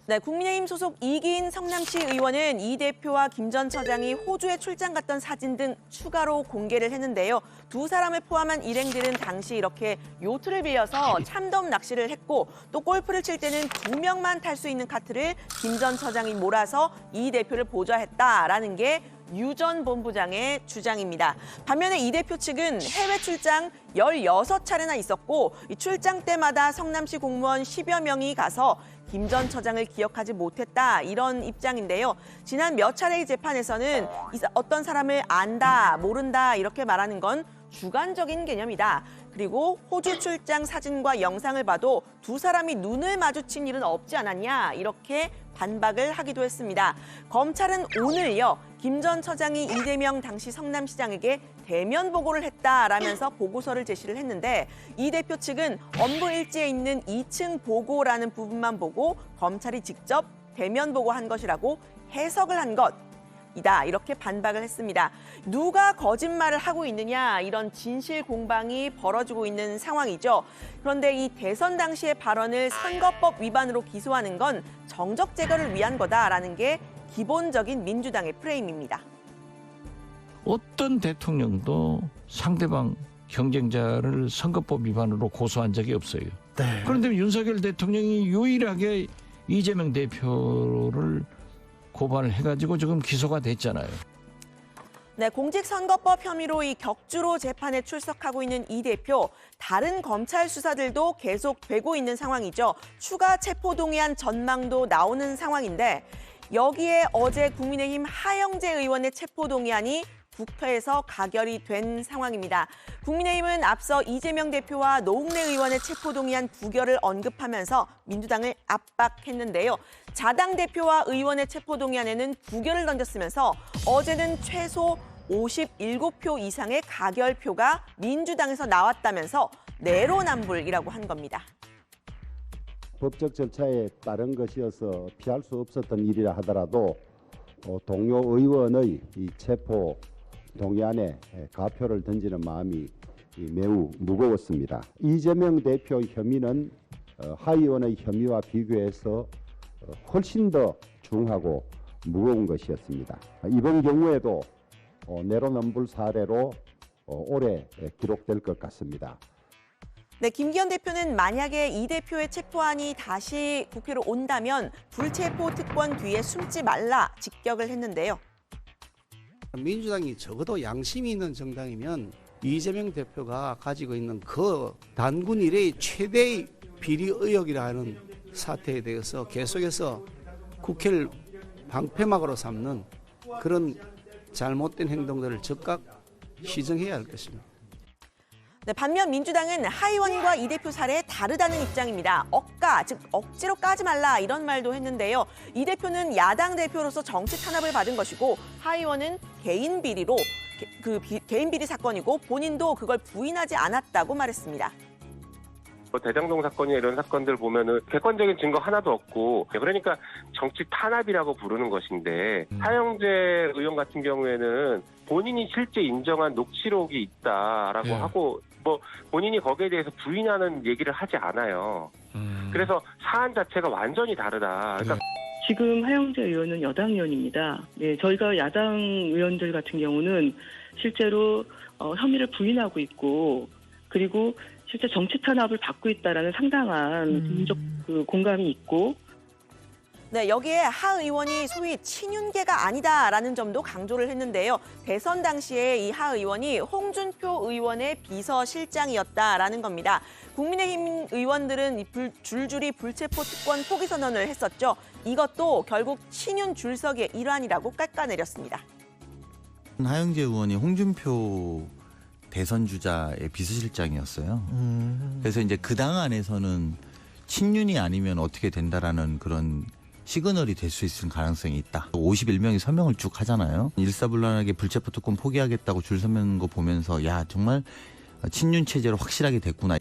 네, 국민의힘 소속 이기인 성남시 의원은 이 대표와 김 전 처장이 호주에 출장 갔던 사진 등 추가로 공개를 했는데요. 두 사람을 포함한 일행들은 당시 이렇게 요트를 빌려서 참돔 낚시를 했고 또 골프를 칠 때는 2명만 탈 수 있는 카트를 김 전 처장이 몰아서 이 대표를 보좌했다라는 게 유 전 본부장의 주장입니다. 반면에 이 대표 측은 해외 출장 16차례나 있었고 이 출장 때마다 성남시 공무원 10여 명이 가서 김 전 처장을 기억하지 못했다 이런 입장인데요. 지난 몇 차례의 재판에서는 어떤 사람을 안다, 모른다 이렇게 말하는 건 주관적인 개념이다. 그리고 호주 출장 사진과 영상을 봐도 두 사람이 눈을 마주친 일은 없지 않았냐 이렇게 반박을 하기도 했습니다. 검찰은 오늘요 김 전 처장이 이재명 당시 성남시장에게 대면 보고를 했다라면서 보고서를 제시를 했는데 이 대표 측은 업무 일지에 있는 2층 보고라는 부분만 보고 검찰이 직접 대면 보고한 것이라고 해석을 한 것이다 이렇게 반박을 했습니다. 누가 거짓말을 하고 있느냐 이런 진실 공방이 벌어지고 있는 상황이죠. 그런데 이 대선 당시의 발언을 선거법 위반으로 기소하는 건 정적 제거를 위한 거다라는 게 기본적인 민주당의 프레임입니다. 어떤 대통령도 상대방 경쟁자를 선거법 위반으로 고소한 적이 없어요. 네. 그런데 윤석열 대통령이 유일하게 이재명 대표를 고발을 해가지고 지금 기소가 됐잖아요. 네, 공직선거법 혐의로 이 격주로 재판에 출석하고 있는 이 대표, 다른 검찰 수사들도 계속되고 있는 상황이죠. 추가 체포동의안 전망도 나오는 상황인데 여기에 어제 국민의힘 하영재 의원의 체포동의안이 국회에서 가결이 된 상황입니다. 국민의힘은 앞서 이재명 대표와 노웅래 의원의 체포동의안 부결을 언급하면서 민주당을 압박했는데요. 자당 대표와 의원의 체포동의안에는 부결을 던졌으면서 어제는 최소 57표 이상의 가결표가 민주당에서 나왔다면서 내로남불이라고 한 겁니다. 법적 절차에 따른 것이어서 피할 수 없었던 일이라 하더라도 동료 의원의 이 체포 동의안에 가표를 던지는 마음이 매우 무거웠습니다. 이재명 대표 혐의는 하 의원의 혐의와 비교해서 훨씬 더 중하고 무거운 것이었습니다. 이번 경우에도 내로남불 사례로 올해 기록될 것 같습니다. 네, 김기현 대표는 만약에 이 대표의 체포안이 다시 국회로 온다면 불체포 특권 뒤에 숨지 말라 직격을 했는데요. 민주당이 적어도 양심이 있는 정당이면 이재명 대표가 가지고 있는 그 단군 이래의 최대의 비리 의혹이라는 사태에 대해서 계속해서 국회를 방패막으로 삼는 그런 잘못된 행동들을 즉각 시정해야 할 것입니다. 네, 반면 민주당은 하 의원과 이 대표 사례에 다르다는 입장입니다. 억까, 즉 억지로 까지 말라 이런 말도 했는데요. 이 대표는 야당 대표로서 정치 탄압을 받은 것이고 하 의원은 개인 비리로 개인 비리 사건이고 본인도 그걸 부인하지 않았다고 말했습니다. 대장동 사건이나 이런 사건들 보면은 객관적인 증거 하나도 없고 그러니까 정치 탄압이라고 부르는 것인데 하영재 의원 같은 경우에는 본인이 실제 인정한 녹취록이 있다라고 하고 뭐 본인이 거기에 대해서 부인하는 얘기를 하지 않아요. 그래서 사안 자체가 완전히 다르다. 그러니까 지금 하영재 의원은 여당 의원입니다. 네, 저희가 야당 의원들 같은 경우는 실제로 혐의를 부인하고 있고 그리고 실제 정치 탄압을 받고 있다라는 상당한 국민적 공감이 있고. 네, 여기에 하 의원이 소위 친윤계가 아니다라는 점도 강조를 했는데요. 대선 당시에 이 하 의원이 홍준표 의원의 비서실장이었다라는 겁니다. 국민의힘 의원들은 줄줄이 불체포 특권 포기 선언을 했었죠. 이것도 결국 친윤 줄석의 일환이라고 깎아내렸습니다. 하영재 의원이 홍준표 대선 주자의 비서실장이었어요. 그래서 이제 그 당 안에서는 친윤이 아니면 어떻게 된다라는 그런 시그널이 될 수 있을 가능성이 있다. 51명이 서명을 쭉 하잖아요. 일사불란하게 불체포 특권 포기하겠다고 줄 서는 거 보면서 야 정말 친윤 체제로 확실하게 됐구나.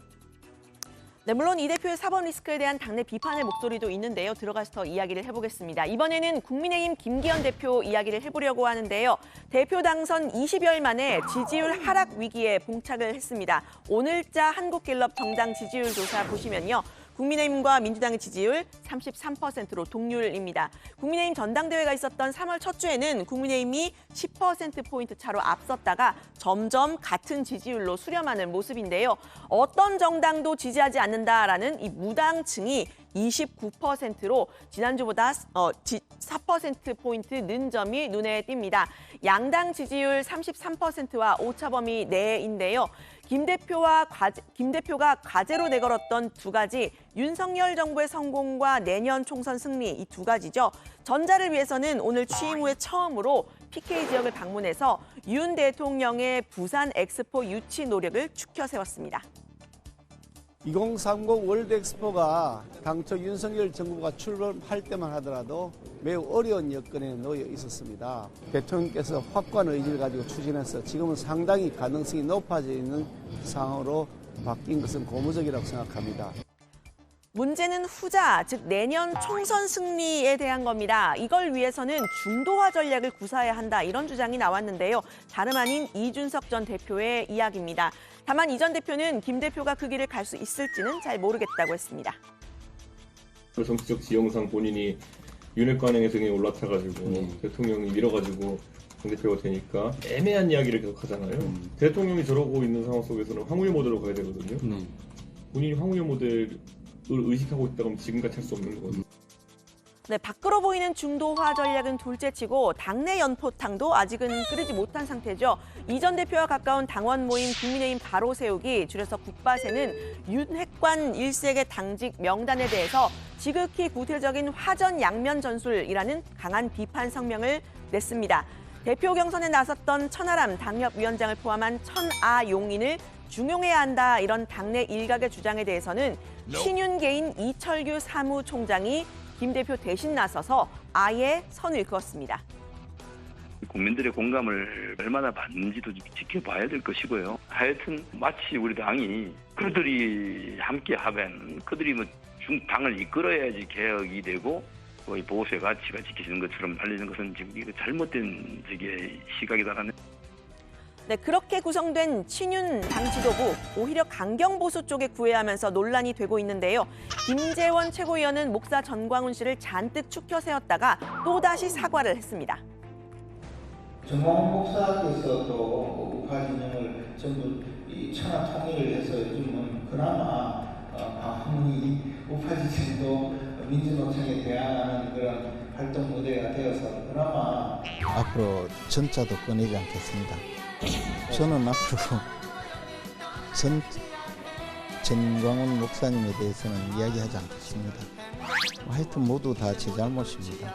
네, 물론 이 대표의 사법 리스크에 대한 당내 비판의 목소리도 있는데요. 들어가서 더 이야기를 해보겠습니다. 이번에는 국민의힘 김기현 대표 이야기를 해보려고 하는데요. 대표 당선 20여일 만에 지지율 하락 위기에 봉착을 했습니다. 오늘자 한국갤럽 정당 지지율 조사 보시면요. 국민의힘과 민주당의 지지율 33%로 동률입니다. 국민의힘 전당대회가 있었던 3월 첫 주에는 국민의힘이 10%포인트 차로 앞섰다가 점점 같은 지지율로 수렴하는 모습인데요. 어떤 정당도 지지하지 않는다라는 이 무당층이 29%로 지난주보다 4%포인트 는 점이 눈에 띕니다. 양당 지지율 33%와 오차범위 내인데요. 김 대표가 과제로 내걸었던 두 가지, 윤석열 정부의 성공과 내년 총선 승리, 이 두 가지죠. 전자를 위해서는 오늘 취임 후에 처음으로 PK 지역을 방문해서 윤 대통령의 부산 엑스포 유치 노력을 축혀 세웠습니다. 2030 월드 엑스포가 당초 윤석열 정부가 출범할 때만 하더라도 매우 어려운 여건에 놓여 있었습니다. 대통령께서 확고한 의지를 가지고 추진해서 지금은 상당히 가능성이 높아져 있는 상황으로 바뀐 것은 고무적이라고 생각합니다. 문제는 후자, 즉 내년 총선 승리에 대한 겁니다. 이걸 위해서는 중도화 전략을 구사해야 한다, 이런 주장이 나왔는데요. 다름 아닌 이준석 전 대표의 이야기입니다. 다만 이 전 대표는 김 대표가 그 길을 갈 수 있을지는 잘 모르겠다고 했습니다. 정치적 지형상 본인이 윤핵 관행의 등에 올라타가지고 대통령이 밀어가지고 당대표가 되니까 애매한 이야기를 계속 하잖아요. 대통령이 저러고 있는 상황 속에서는 황우여 모델로 가야 되거든요. 본인이 황우여 모델을 의식하고 있다고 하면 지금같이 할 수 없는 거거든요. 네, 밖으로 보이는 중도화 전략은 둘째치고 당내 연포탕도 아직은 끓이지 못한 상태죠. 이 전 대표와 가까운 당원 모임 국민의힘 바로 세우기, 줄여서 국바세는 윤핵관 1세의 당직 명단에 대해서 지극히 구태적인 화전 양면 전술이라는 강한 비판 성명을 냈습니다. 대표 경선에 나섰던 천하람 당협위원장을 포함한 천아용인을 중용해야 한다, 이런 당내 일각의 주장에 대해서는 친윤계인 이철규 사무총장이 김 대표 대신 나서서 아예 선을 그었습니다. 국민들의 공감을 얼마나 받는지도 지켜봐야 될 것이고요. 하여튼 마치 우리 당이 그들이 함께하면 그들이 당을 이끌어야지 개혁이 되고 거의 보수의 가치가 지켜지는 것처럼 알려진 것은 지금 이거 잘못된 시각이다라는. 네, 그렇게 구성된 친윤 당 지도부, 오히려 강경 보수 쪽에 구애하면서 논란이 되고 있는데요. 김재원 최고위원은 목사 전광훈 씨를 잔뜩 추켜 세웠다가 또다시 사과를 했습니다. 전광훈 목사께서 또 우파 진영을 전부 천하 통일을 해서 요즘은 그나마 방문이 우파 진영도 민주노총에 대항하는 그런 활동 무대가 되어서 그나마 앞으로 전자도 꺼내지 않겠습니다. 저는 앞으로 전광훈 목사님에 대해서는 이야기하지 않겠습니다. 하여튼 모두 다 제 잘못입니다.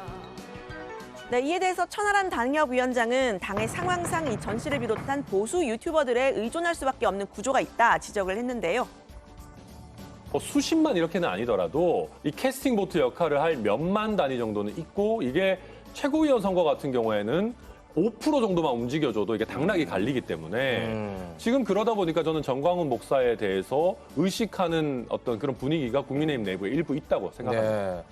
네, 이에 대해서 천하람 당협위원장은 당의 상황상 이 전 씨를 비롯한 보수 유튜버들에 의존할 수밖에 없는 구조가 있다, 지적을 했는데요. 수십만 이렇게는 아니더라도 이 캐스팅 보트 역할을 할 몇만 단위 정도는 있고, 이게 최고위원 선거 같은 경우에는 5% 정도만 움직여줘도 이게 당락이 갈리기 때문에 지금 그러다 보니까 저는 전광훈 목사에 대해서 의식하는 어떤 그런 분위기가 국민의힘 내부에 일부 있다고 생각합니다.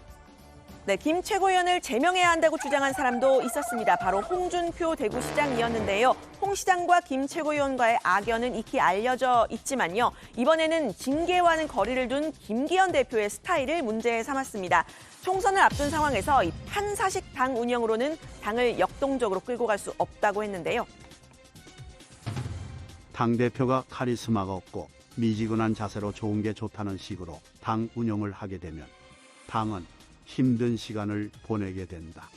네, 김 최고위원을 제명해야 한다고 주장한 사람도 있었습니다. 바로 홍준표 대구시장이었는데요. 홍 시장과 김 최고위원과의 악연은 익히 알려져 있지만요. 이번에는 징계와는 거리를 둔 김기현 대표의 스타일을 문제 삼았습니다. 총선을 앞둔 상황에서 이 판사식 당 운영으로는 당을 역동적으로 끌고 갈 수 없다고 했는데요. 당대표가 카리스마가 없고 미지근한 자세로 좋은 게 좋다는 식으로 당 운영을 하게 되면 당은 힘든 시간을 보내게 된다.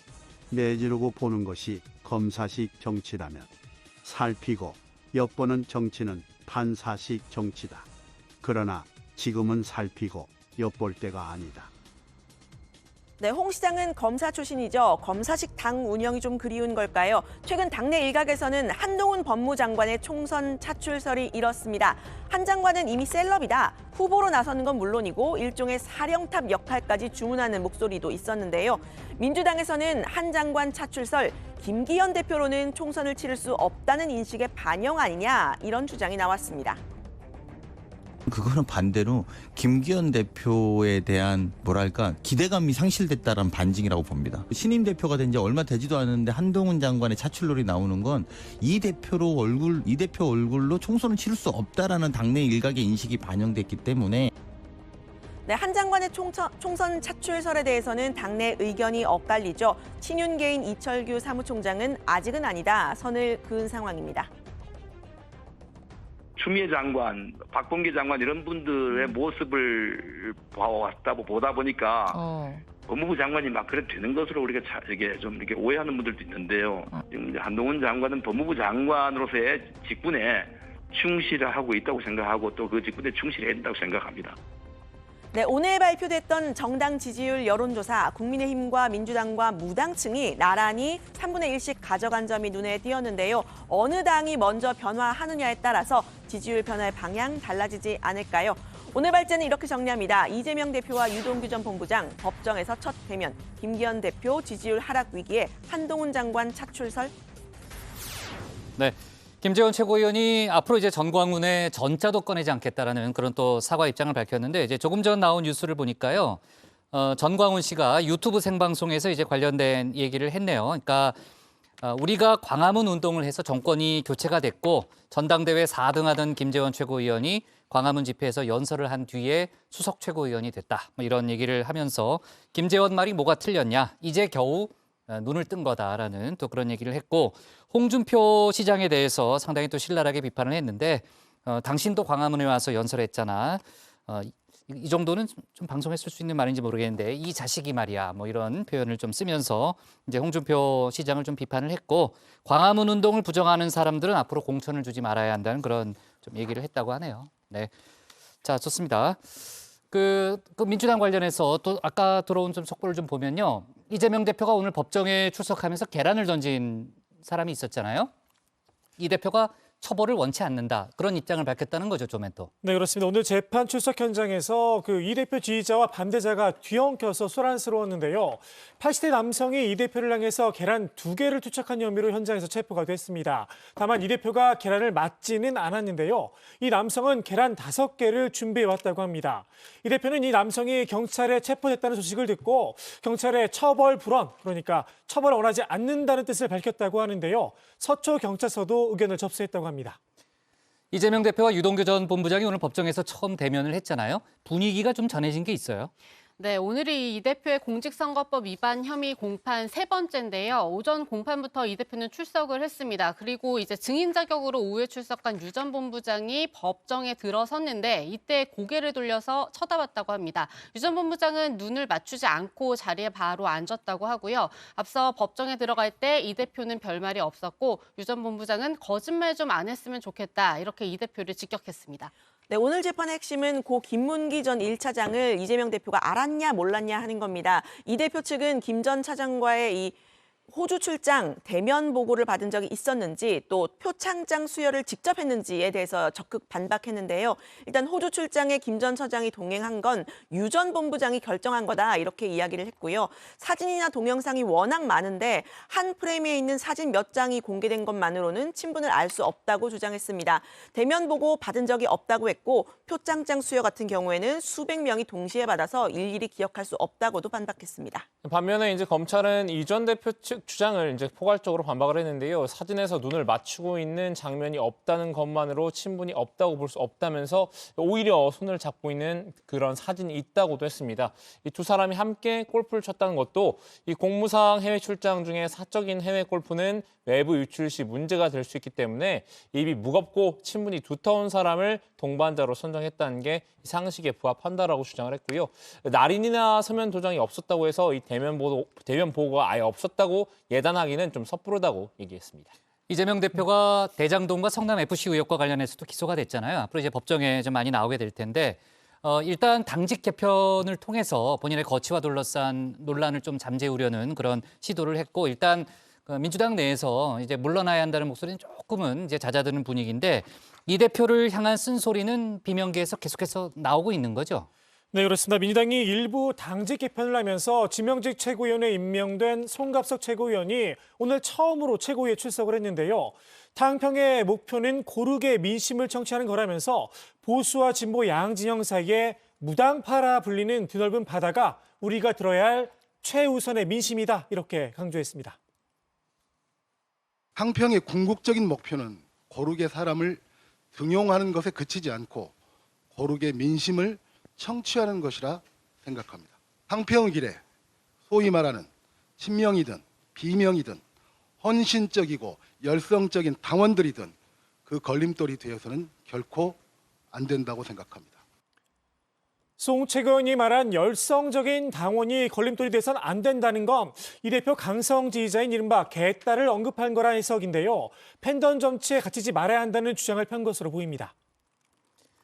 내지르고 보는 것이 검사식 정치라면 살피고 엿보는 정치는 판사식 정치다. 그러나 지금은 살피고 엿볼 때가 아니다. 네, 홍 시장은 검사 출신이죠. 검사식 당 운영이 좀 그리운 걸까요? 최근 당내 일각에서는 한동훈 법무장관의 총선 차출설이 일었습니다. 한 장관은 이미 셀럽이다. 후보로 나서는 건 물론이고 일종의 사령탑 역할까지 주문하는 목소리도 있었는데요. 민주당에서는 한 장관 차출설, 김기현 대표로는 총선을 치를 수 없다는 인식의 반영 아니냐, 이런 주장이 나왔습니다. 그거는 반대로 김기현 대표에 대한 뭐랄까 기대감이 상실됐다라는 반증이라고 봅니다. 신임 대표가 된 지 얼마 되지도 않았는데 한동훈 장관의 차출론이 나오는 건 이 대표 얼굴로 총선을 치를 수 없다라는 당내 일각의 인식이 반영됐기 때문에. 네, 한 장관의 총선 차출설에 대해서는 당내 의견이 엇갈리죠. 친윤계인 이철규 사무총장은 아직은 아니다, 선을 그은 상황입니다. 추미애 장관, 박범계 장관 이런 분들의 모습을 봐왔다고 보다 보니까 법무부 장관이 막 그래도 되는 것으로 우리가 이게 좀 이렇게 오해하는 분들도 있는데요. 지금 이제 한동훈 장관은 법무부 장관으로서의 직분에 충실하고 있다고 생각하고 또 그 직분에 충실해야 된다고 생각합니다. 네, 오늘 발표됐던 정당 지지율 여론조사 국민의힘과 민주당과 무당층이 나란히 3분의 1씩 가져간 점이 눈에 띄었는데요. 어느 당이 먼저 변화하느냐에 따라서 지지율 변화의 방향 달라지지 않을까요? 오늘 발제는 이렇게 정리합니다. 이재명 대표와 유동규 전 본부장 법정에서 첫 대면, 김기현 대표 지지율 하락 위기에 한동훈 장관 차출설. 네. 김재원 최고위원이 앞으로 이제 전광훈의 전자도 꺼내지 않겠다라는 그런 또 사과 입장을 밝혔는데 이제 조금 전 나온 뉴스를 보니까요. 전광훈 씨가 유튜브 생방송에서 이제 관련된 얘기를 했네요. 그러니까 우리가 광화문 운동을 해서 정권이 교체가 됐고 전당대회 4등 하던 김재원 최고위원이 광화문 집회에서 연설을 한 뒤에 수석 최고위원이 됐다. 뭐 이런 얘기를 하면서 김재원 말이 뭐가 틀렸냐. 이제 겨우 눈을 뜬 거다라는 또 그런 얘기를 했고 홍준표 시장에 대해서 상당히 또 신랄하게 비판을 했는데 당신도 광화문에 와서 연설했잖아. 이 정도는 좀 방송했을 수 있는 말인지 모르겠는데 이 자식이 말이야 뭐 이런 표현을 좀 쓰면서 이제 홍준표 시장을 좀 비판을 했고 광화문 운동을 부정하는 사람들은 앞으로 공천을 주지 말아야 한다는 그런 좀 얘기를 했다고 하네요. 네, 자 좋습니다. 그 민주당 관련해서 또 아까 들어온 좀 속보를 좀 보면요. 이재명 대표가 오늘 법정에 출석하면서 계란을 던진 사람이 있었잖아요. 이 대표가 처벌을 원치 않는다. 그런 입장을 밝혔다는 거죠, 조면 또. 네, 그렇습니다. 오늘 재판 출석 현장에서 그 이 대표 지지자와 반대자가 뒤엉켜서 소란스러웠는데요. 80대 남성이 이 대표를 향해서 계란 2개를 투척한 혐의로 현장에서 체포가 됐습니다. 다만 이 대표가 계란을 맞지는 않았는데요. 이 남성은 계란 5개를 준비해왔다고 합니다. 이 대표는 이 남성이 경찰에 체포됐다는 소식을 듣고 경찰에 처벌 불원, 그러니까 처벌을 원하지 않는다는 뜻을 밝혔다고 하는데요. 서초경찰서도 의견을 접수했다고 합니다. 이재명 대표와 유동규 전 본부장이 오늘 법정에서 처음 대면을 했잖아요. 분위기가 좀 전해진 게 있어요. 네, 오늘이 이 대표의 공직선거법 위반 혐의 공판 3번째인데요. 오전 공판부터 이 대표는 출석을 했습니다. 그리고 이제 증인 자격으로 오후에 출석한 유 전 본부장이 법정에 들어섰는데 이때 고개를 돌려서 쳐다봤다고 합니다. 유 전 본부장은 눈을 맞추지 않고 자리에 바로 앉았다고 하고요. 앞서 법정에 들어갈 때 이 대표는 별말이 없었고 유 전 본부장은 거짓말 좀 안 했으면 좋겠다. 이렇게 이 대표를 직격했습니다. 네, 오늘 재판의 핵심은 고 김문기 전 1차장을 이재명 대표가 알았냐 몰랐냐 하는 겁니다. 이 대표 측은 김 전 차장과의 이 호주 출장 대면 보고를 받은 적이 있었는지 또 표창장 수여를 직접 했는지에 대해서 적극 반박했는데요. 일단 호주 출장에 김 전 차장이 동행한 건 유 전 본부장이 결정한 거다 이렇게 이야기를 했고요. 사진이나 동영상이 워낙 많은데 한 프레임에 있는 사진 몇 장이 공개된 것만으로는 친분을 알 수 없다고 주장했습니다. 대면 보고 받은 적이 없다고 했고 표창장 수여 같은 경우에는 수백 명이 동시에 받아서 일일이 기억할 수 없다고도 반박했습니다. 반면에 이제 검찰은 이 전 대표 측 주장을 이제 포괄적으로 반박을 했는데요. 사진에서 눈을 맞추고 있는 장면이 없다는 것만으로 친분이 없다고 볼 수 없다면서 오히려 손을 잡고 있는 그런 사진이 있다고도 했습니다. 이 두 사람이 함께 골프를 쳤다는 것도 이 공무상 해외 출장 중에 사적인 해외 골프는 외부 유출 시 문제가 될 수 있기 때문에 입이 무겁고 친분이 두터운 사람을 동반자로 선정했다는 게 상식에 부합한다라고 주장을 했고요. 날인이나 서면 도장이 없었다고 해서 이 대면 보고가 아예 없었다고 예단하기는 좀 섣부르다고 얘기했습니다. 이재명 대표가 대장동과 성남FC 의혹과 관련해서도 기소가 됐잖아요. 앞으로 이제 법정에 좀 많이 나오게 될 텐데 일단 당직 개편을 통해서 본인의 거취와 둘러싼 논란을 좀 잠재우려는 그런 시도를 했고 일단 민주당 내에서 이제 물러나야 한다는 목소리는 조금은 이제 잦아드는 분위기인데 이 대표를 향한 쓴소리는 비명계에서 계속해서 나오고 있는 거죠. 네, 그렇습니다. 민주당이 일부 당직 개편을 하면서 지명직 최고위원에 임명된 송갑석 최고위원이 오늘 처음으로 최고위에 출석을 했는데요. 당평의 목표는 고르게 민심을 청취하는 거라면서 보수와 진보 양 진영 사이에 무당파라 불리는 드넓은 바다가 우리가 들어야 할 최우선의 민심이다 이렇게 강조했습니다. 당평의 궁극적인 목표는 고르게 사람을 등용하는 것에 그치지 않고 고르게 민심을 청취하는 것이라 생각합니다. 당평의 길에 소위 말하는 친명이든 비명이든 헌신적이고 열성적인 당원들이든 그 걸림돌이 되어서는 결코 안 된다고 생각합니다. 송 최고위원이 말한 열성적인 당원이 걸림돌이 돼선 안 된다는 건 이 대표 강성 지지자인 이른바 개딸을 언급한 거라 해석인데요. 팬덤 정치에 갇히지 말아야 한다는 주장을 편 것으로 보입니다.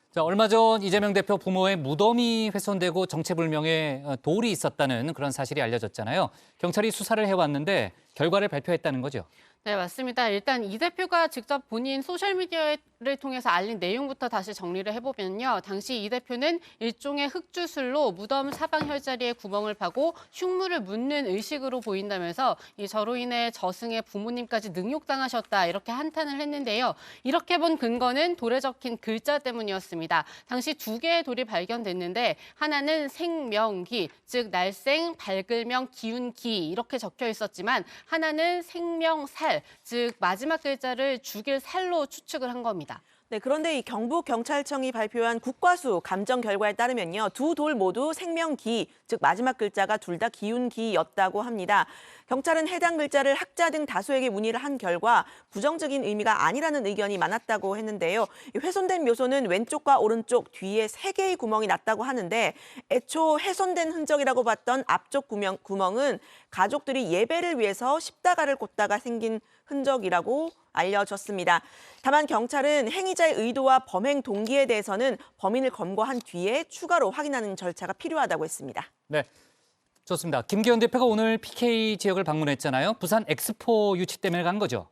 자, 얼마 전 이재명 대표 부모의 무덤이 훼손되고 정체불명의 돌이 있었다는 그런 사실이 알려졌잖아요. 경찰이 수사를 해왔는데 결과를 발표했다는 거죠. 네, 맞습니다. 일단 이 대표가 직접 본인 소셜미디어를 통해서 알린 내용부터 다시 정리를 해보면요. 당시 이 대표는 일종의 흙주술로 무덤 사방 혈자리에 구멍을 파고 흉물을 묻는 의식으로 보인다면서 저로 인해 저승의 부모님까지 능욕당하셨다 이렇게 한탄을 했는데요. 이렇게 본 근거는 돌에 적힌 글자 때문이었습니다. 당시 2개의 돌이 발견됐는데 하나는 생명기, 즉 날생, 밝을명, 기운기 이렇게 적혀 있었지만 하나는 생명살, 즉 마지막 글자를 죽일 살로 추측을 한 겁니다. 네, 그런데 이 경북경찰청이 발표한 국과수 감정 결과에 따르면요. 2돌 모두 생명기, 즉 마지막 글자가 둘 다 기운기였다고 합니다. 경찰은 해당 글자를 학자 등 다수에게 문의를 한 결과 부정적인 의미가 아니라는 의견이 많았다고 했는데요. 훼손된 묘소는 왼쪽과 오른쪽 뒤에 3개의 구멍이 났다고 하는데 애초 훼손된 흔적이라고 봤던 앞쪽 구멍은 가족들이 예배를 위해서 십자가를 꽂다가 생긴 흔적이라고 알려졌습니다. 다만 경찰은 행위자의 의도와 범행 동기에 대해서는 범인을 검거한 뒤에 추가로 확인하는 절차가 필요하다고 했습니다. 네, 좋습니다. 김기현 대표가 오늘 PK 지역을 방문했잖아요. 부산 엑스포 유치 때문에 간 거죠.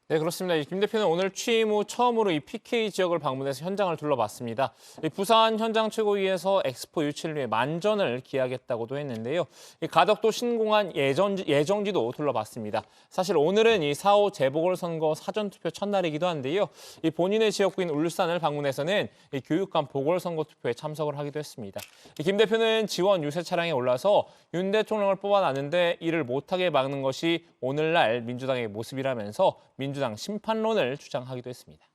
네, 그렇습니다. 김 대표는 오늘 취임 후 처음으로 이 PK 지역을 방문해서 현장을 둘러봤습니다. 부산 현장 최고위에서 엑스포 유치를 위해 만전을 기하겠다고도 했는데요. 가덕도 신공항 예정지도 둘러봤습니다. 사실 오늘은 이 4.5 재보궐선거 사전투표 첫날이기도 한데요. 이 본인의 지역구인 울산을 방문해서는 이 교육감 보궐선거 투표에 참석을 하기도 했습니다. 김 대표는 지원 유세 차량에 올라서 윤 대통령을 뽑아놨는데 이를 못하게 막는 것이 오늘날 민주당의 모습이라면서 민주당 심판론을 주장하기도 했습니다.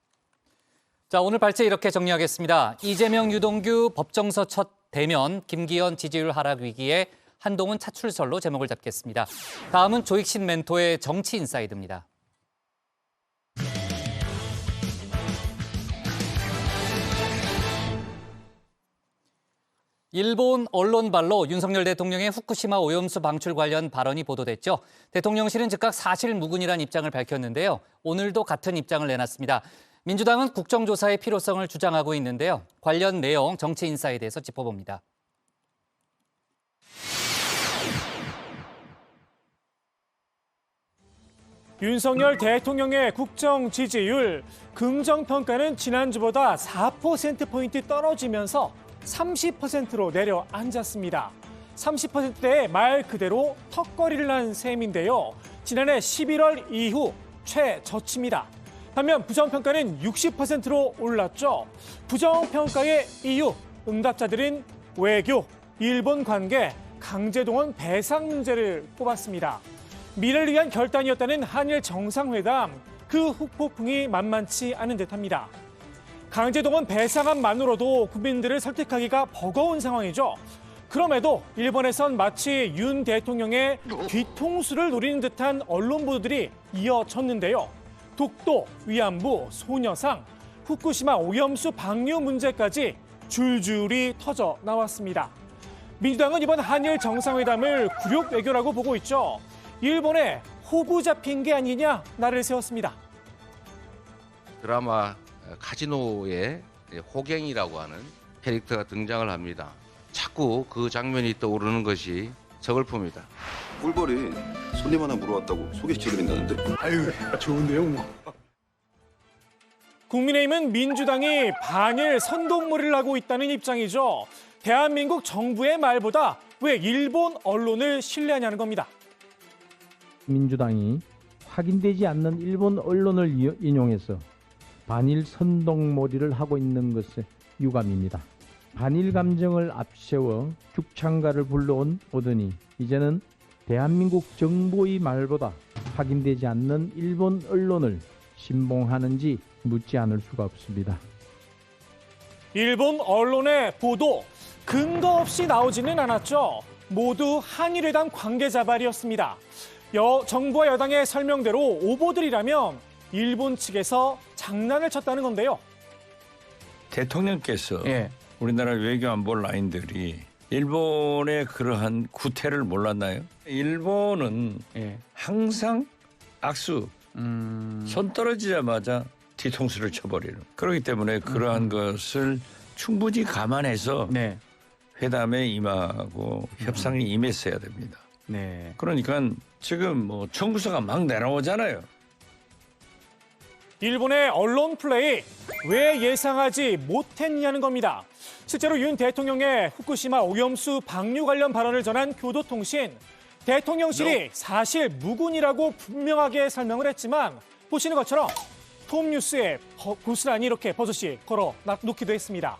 자, 오늘 발제 이렇게 정리하겠습니다. 이재명, 유동규 법정서 첫 대면, 김기현 지지율 하락 위기에 한동훈 차출설로 제목을 잡겠습니다. 다음은 조익신 멘토의 정치 인사이드입니다. 일본 언론발로 윤석열 대통령의 후쿠시마 오염수 방출 관련 발언이 보도됐죠. 대통령실은 즉각 사실무근이라는 입장을 밝혔는데요. 오늘도 같은 입장을 내놨습니다. 민주당은 국정조사의 필요성을 주장하고 있는데요. 관련 내용 정치인사이드에서 짚어봅니다. 윤석열 대통령의 국정 지지율, 긍정평가는 지난주보다 4%포인트 떨어지면서 30%로 내려앉았습니다. 30%대의 말 그대로 턱걸이를 한 셈인데요. 지난해 11월 이후 최저치입니다. 반면 부정평가는 60%로 올랐죠. 부정평가의 이유, 응답자들은 외교, 일본 관계, 강제동원 배상 문제를 꼽았습니다. 미래를 위한 결단이었다는 한일 정상회담, 그 후폭풍이 만만치 않은 듯합니다. 강제동원 배상안만으로도 국민들을 설득하기가 버거운 상황이죠. 그럼에도 일본에선 마치 윤 대통령의 뒤통수를 노리는 듯한 언론 보도들이 이어졌는데요. 독도, 위안부, 소녀상, 후쿠시마 오염수 방류 문제까지 줄줄이 터져 나왔습니다. 민주당은 이번 한일 정상회담을 굴욕 외교라고 보고 있죠. 일본에 호구 잡힌 게 아니냐 날을 세웠습니다. 드라마 카지노의 호갱이라고 하는 캐릭터가 등장을 합니다. 자꾸 그 장면이 떠오르는 것이 서글픕니다. 꿀벌이 손님 하나 물어왔다고 소개시켜드린다는데. 아유, 좋은데요 뭐. 국민의힘은 민주당이 반일 선동머리를 하고 있다는 입장이죠. 대한민국 정부의 말보다 왜 일본 언론을 신뢰하냐는 겁니다. 민주당이 확인되지 않는 일본 언론을 인용해서 반일 선동몰이를 하고 있는 것에 유감입니다. 반일 감정을 앞세워 죽창가를 불러온 오더니 이제는 대한민국 정부의 말보다 확인되지 않는 일본 언론을 신봉하는지 묻지 않을 수가 없습니다. 일본 언론의 보도 근거 없이 나오지는 않았죠. 모두 한일회담 관계자 발이었습니다. 정부와 여당의 설명대로 오보들이라면 일본 측에서 장난을 쳤다는 건데요. 대통령께서 우리나라 외교안보 라인들이 일본의 그러한 구태를 몰랐나요? 일본은 항상 악수, 손 떨어지자마자 뒤통수를 쳐버리는. 그렇기 때문에 그러한 것을 충분히 감안해서 회담에 임하고 협상에 임했어야 됩니다. 그러니까 지금 뭐 청구서가 막 내려오잖아요. 일본의 언론 플레이 왜 예상하지 못했냐는 겁니다. 실제로 윤 대통령의 후쿠시마 오염수 방류 관련 발언을 전한 교도통신, 대통령실이 사실 무근이라고 분명하게 설명을 했지만 보시는 것처럼 톱뉴스에 고스란히 이렇게 버젓이 걸어 놓기도 했습니다.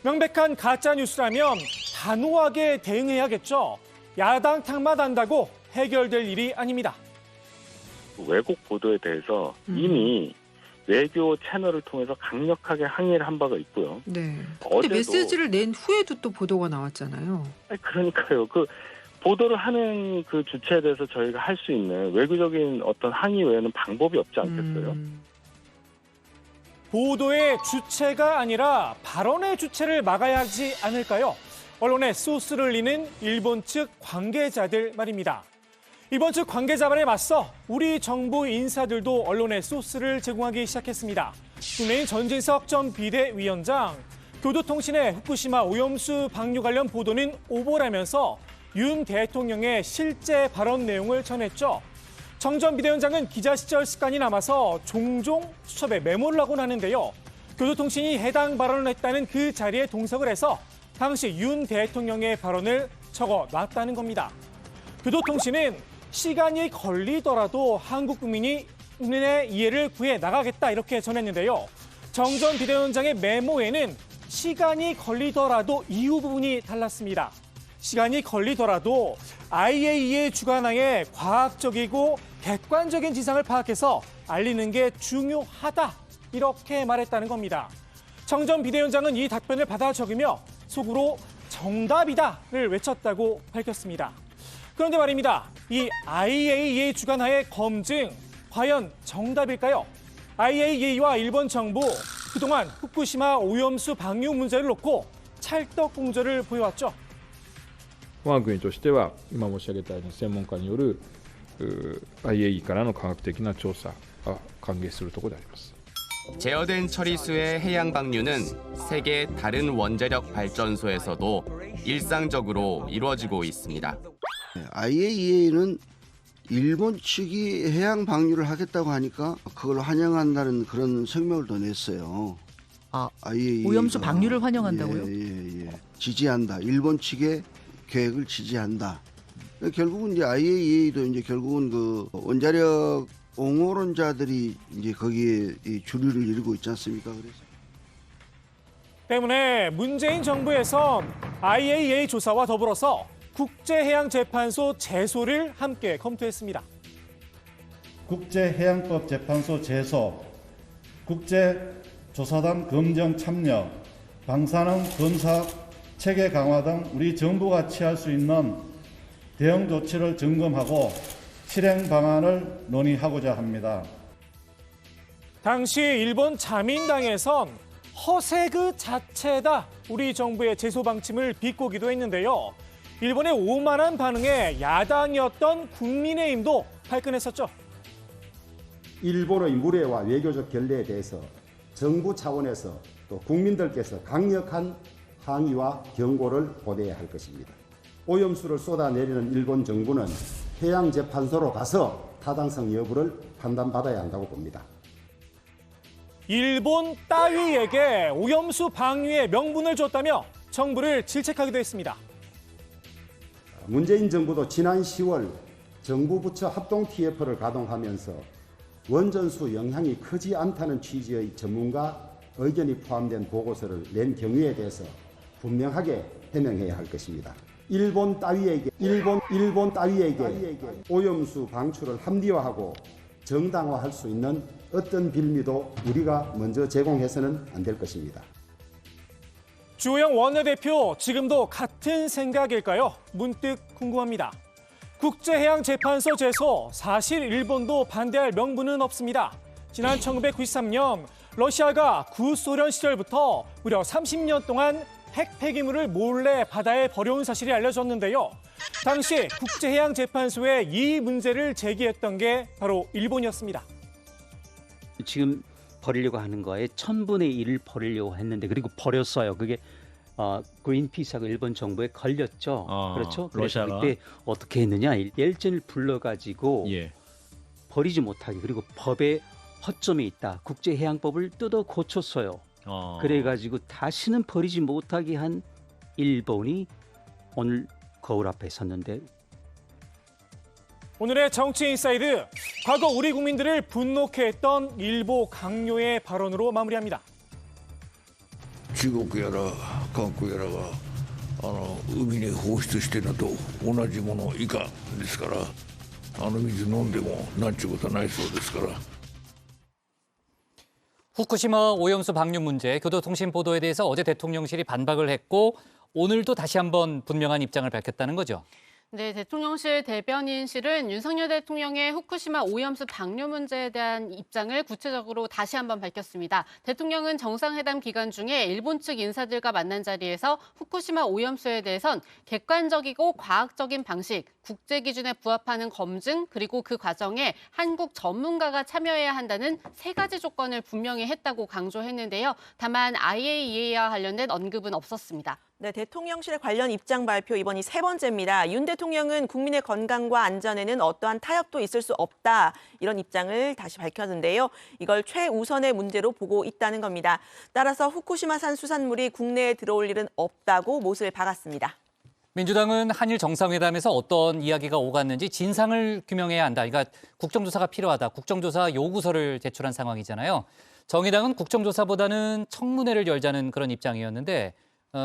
명백한 가짜 뉴스라면 단호하게 대응해야겠죠. 야당 탓만 한다고 해결될 일이 아닙니다. 왜곡 보도에 대해서 이미 외교 채널을 통해서 강력하게 항의를 한 바가 있고요. 네. 근데 메시지를 낸 후에도 또 보도가 나왔잖아요. 그러니까요. 그 보도를 하는 그 주체에 대해서 저희가 할 수 있는 외교적인 어떤 항의 외에는 방법이 없지 않겠어요? 보도의 주체가 아니라 발언의 주체를 막아야 하지 않을까요? 언론에 소스를 내는 일본 측 관계자들 말입니다. 이번 주 관계자 말에 맞서 우리 정부 인사들도 언론에 소스를 제공하기 시작했습니다. 국내인 전진석 전 비대위원장, 교도통신의 후쿠시마 오염수 방류 관련 보도는 오보라면서 윤 대통령의 실제 발언 내용을 전했죠. 정 전 비대위원장은 기자 시절 습관이 남아서 종종 수첩에 메모를 하곤 하는데요. 교도통신이 해당 발언을 했다는 그 자리에 동석을 해서 당시 윤 대통령의 발언을 적어놨다는 겁니다. 교도통신은 시간이 걸리더라도 한국 국민의 이해를 구해 나가겠다 이렇게 전했는데요. 정 전 비대위원장의 메모에는 시간이 걸리더라도 이후 부분이 달랐습니다. 시간이 걸리더라도 IAEA 주관하에 과학적이고 객관적인 진상을 파악해서 알리는 게 중요하다 이렇게 말했다는 겁니다. 정 전 비대위원장은 이 답변을 받아 적으며 속으로 정답이다를 외쳤다고 밝혔습니다. 그런데 말입니다. 이 IAEA 주관하의 검증 과연 정답일까요? IAEA와 일본 정부 그동안 후쿠시마 오염수 방류 문제를 놓고 찰떡궁절을 보여왔죠. 我が国としては今申し上げたように専門家によるIAEA からの科学的な調査が歓迎するところであります。 제어된 처리수의 해양 방류는 세계 다른 원자력 발전소에서도 일상적으로 이루어지고 있습니다. IAEA는 일본 측이 해양 방류를 하겠다고 하니까 그걸 환영한다는 그런声明을 더 냈어요. IAEA가 오염수 방류를 환영한다고요? 예. 지지한다. 일본 측의 계획을 지지한다. 결국은 이제 IAEA도 이제 결국은 그 원자력 옹호론자들이 이제 거기에 이 주류를 이루고 있지 않습니까? 그래서 때문에 문재인 정부에선 IAEA 조사와 더불어서 국제해양재판소 제소를 함께 검토했습니다. 국제해양법 재판소 제소, 국제조사단 검정 참여, 방사능 검사 체계 강화 등 우리 정부가 취할 수 있는 대응 조치를 점검하고 실행 방안을 논의하고자 합니다. 당시 일본 자민당에선 허세 그 자체다 우리 정부의 제소 방침을 비꼬기도 했는데요. 일본의 오만한 반응에 야당이었던 국민의힘도 발끈했었죠. 일본의 무례와 외교적 결례에 대해서 정부 차원에서 또 국민들께서 강력한 항의와 경고를 보내야 할 것입니다. 오염수를 쏟아내리는 일본 정부는 해양재판소로 가서 타당성 여부를 판단받아야 한다고 봅니다. 일본 따위에게 오염수 방류의 명분을 줬다며 정부를 질책하기도 했습니다. 문재인 정부도 지난 10월 정부 부처 합동 TF를 가동하면서 원전수 영향이 크지 않다는 취지의 전문가 의견이 포함된 보고서를 낸 경위에 대해서 분명하게 해명해야 할 것입니다. 일본 따위에게 오염수 방출을 합리화하고 정당화할 수 있는 어떤 빌미도 우리가 먼저 제공해서는 안 될 것입니다. 주호영 원내대표 지금도 같은 생각일까요? 문득 궁금합니다. 국제해양재판소 제소 사실 일본도 반대할 명분은 없습니다. 지난 1993년 러시아가 구소련 시절부터 무려 30년 동안 핵 폐기물을 몰래 바다에 버려온 사실이 알려졌는데요. 당시 국제해양재판소에 이 문제를 제기했던 게 바로 일본이었습니다. 지금 버리려고 하는 거에 1000분의 1을 버리려고 했는데 그리고 버렸어요. 그게 그린피스하고 일본 정부에 걸렸죠. 그렇죠? 러시아가. 그때 어떻게 했느냐? 옐전을 불러가지고 버리지 못하게 그리고 법에 허점이 있다. 국제해양법을 뜯어 고쳤어요. 그래가지고 다시는 버리지 못하게 한 일본이 오늘 거울 앞에 섰는데 오늘의 정치인사이드, 과거 우리 국민들을 분노케 했던 일본 강요의 발언으로 마무리합니다. 中国やら韓国やらが海に放出してるのと同じもの以下ですから水飲んでもなんちゅうことはないそうですから。 후쿠시마 오염수 방류 문제, 교도통신 보도에 대해서 어제 대통령실이 반박을 했고 오늘도 다시 한번 분명한 입장을 밝혔다는 거죠. 네, 대통령실 대변인실은 윤석열 대통령의 후쿠시마 오염수 방류 문제에 대한 입장을 구체적으로 다시 한번 밝혔습니다. 대통령은 정상회담 기간 중에 일본 측 인사들과 만난 자리에서 후쿠시마 오염수에 대해선 객관적이고 과학적인 방식, 국제 기준에 부합하는 검증, 그리고 그 과정에 한국 전문가가 참여해야 한다는 3가지 조건을 분명히 했다고 강조했는데요. 다만 IAEA와 관련된 언급은 없었습니다. 네, 대통령실 관련 입장 발표 이번이 3번째입니다. 윤 대통령은 국민의 건강과 안전에는 어떠한 타협도 있을 수 없다. 이런 입장을 다시 밝혔는데요. 이걸 최우선의 문제로 보고 있다는 겁니다. 따라서 후쿠시마산 수산물이 국내에 들어올 일은 없다고 못을 박았습니다. 민주당은 한일 정상회담에서 어떤 이야기가 오갔는지 진상을 규명해야 한다. 그러니까 국정조사가 필요하다. 국정조사 요구서를 제출한 상황이잖아요. 정의당은 국정조사보다는 청문회를 열자는 그런 입장이었는데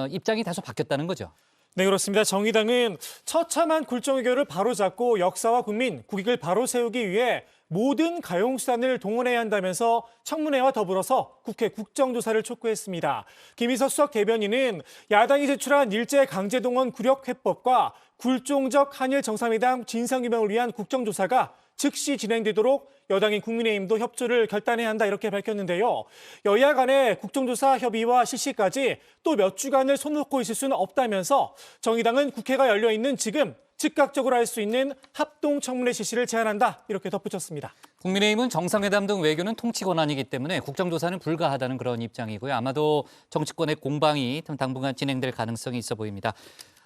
입장이 다소 바뀌었다는 거죠. 네, 그렇습니다. 정의당은 처참한 굴종외교를 바로잡고 역사와 국민, 국익을 바로 세우기 위해 모든 가용수단을 동원해야 한다면서 청문회와 더불어서 국회 국정조사를 촉구했습니다. 김희석 수석 대변인은 야당이 제출한 일제강제동원 굴욕회법과 굴종적 한일 정상회담 진상규명을 위한 국정조사가 즉시 진행되도록 여당인 국민의힘도 협조를 결단해야 한다 이렇게 밝혔는데요. 여야 간의 국정조사 협의와 실시까지 또 몇 주간을 손 놓고 있을 수는 없다면서 정의당은 국회가 열려있는 지금 즉각적으로 할 수 있는 합동청문회 실시를 제안한다 이렇게 덧붙였습니다. 국민의힘은 정상회담 등 외교는 통치 권한이기 때문에 국정조사는 불가하다는 그런 입장이고요. 아마도 정치권의 공방이 당분간 진행될 가능성이 있어 보입니다.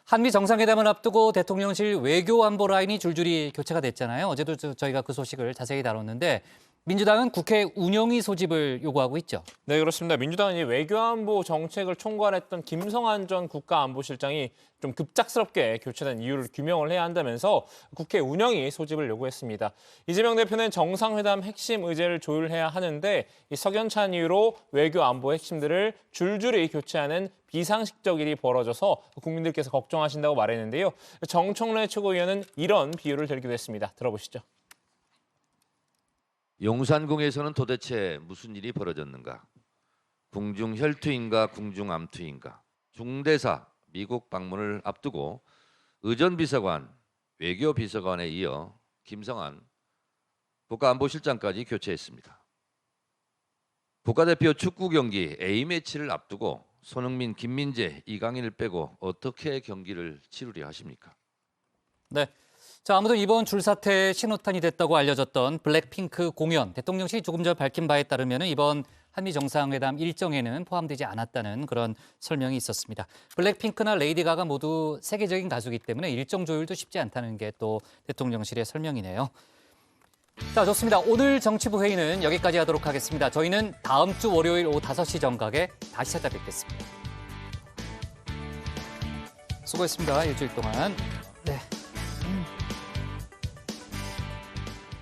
한미 정상회담을 앞두고 대통령실 외교안보 라인이 줄줄이 교체가 됐잖아요. 어제도 저희가 그 소식을 자세히 다뤘는데 민주당은 국회 운영위 소집을 요구하고 있죠. 네, 그렇습니다. 민주당은 이 외교안보 정책을 총괄했던 김성한 전 국가안보실장이 좀 급작스럽게 교체된 이유를 규명을 해야 한다면서 국회 운영위 소집을 요구했습니다. 이재명 대표는 정상회담 핵심 의제를 조율해야 하는데 이 석연찮은 이유로 외교안보 핵심들을 줄줄이 교체하는 비상식적 일이 벌어져서 국민들께서 걱정하신다고 말했는데요. 정청래 최고위원은 이런 비유를 들기도 했습니다. 들어보시죠. 용산궁에서는 도대체 무슨 일이 벌어졌는가? 궁중 혈투인가 궁중 암투인가? 중대사 미국 방문을 앞두고 의전비서관, 외교비서관에 이어 김성한 국가안보실장까지 교체했습니다. 국가대표 축구 경기 A매치를 앞두고 손흥민, 김민재, 이강인을 빼고 어떻게 경기를 치르려 하십니까? 네. 자, 아무튼 이번 줄사태의 신호탄이 됐다고 알려졌던 블랙핑크 공연, 대통령실이 조금 전 밝힌 바에 따르면 이번 한미 정상회담 일정에는 포함되지 않았다는 그런 설명이 있었습니다. 블랙핑크나 레이디 가가 모두 세계적인 가수이기 때문에 일정 조율도 쉽지 않다는 게 또 대통령실의 설명이네요. 자, 좋습니다. 오늘 정치부 회의는 여기까지 하도록 하겠습니다. 저희는 다음 주 월요일 오후 5시 정각에 다시 찾아뵙겠습니다. 수고했습니다. 일주일 동안. 네.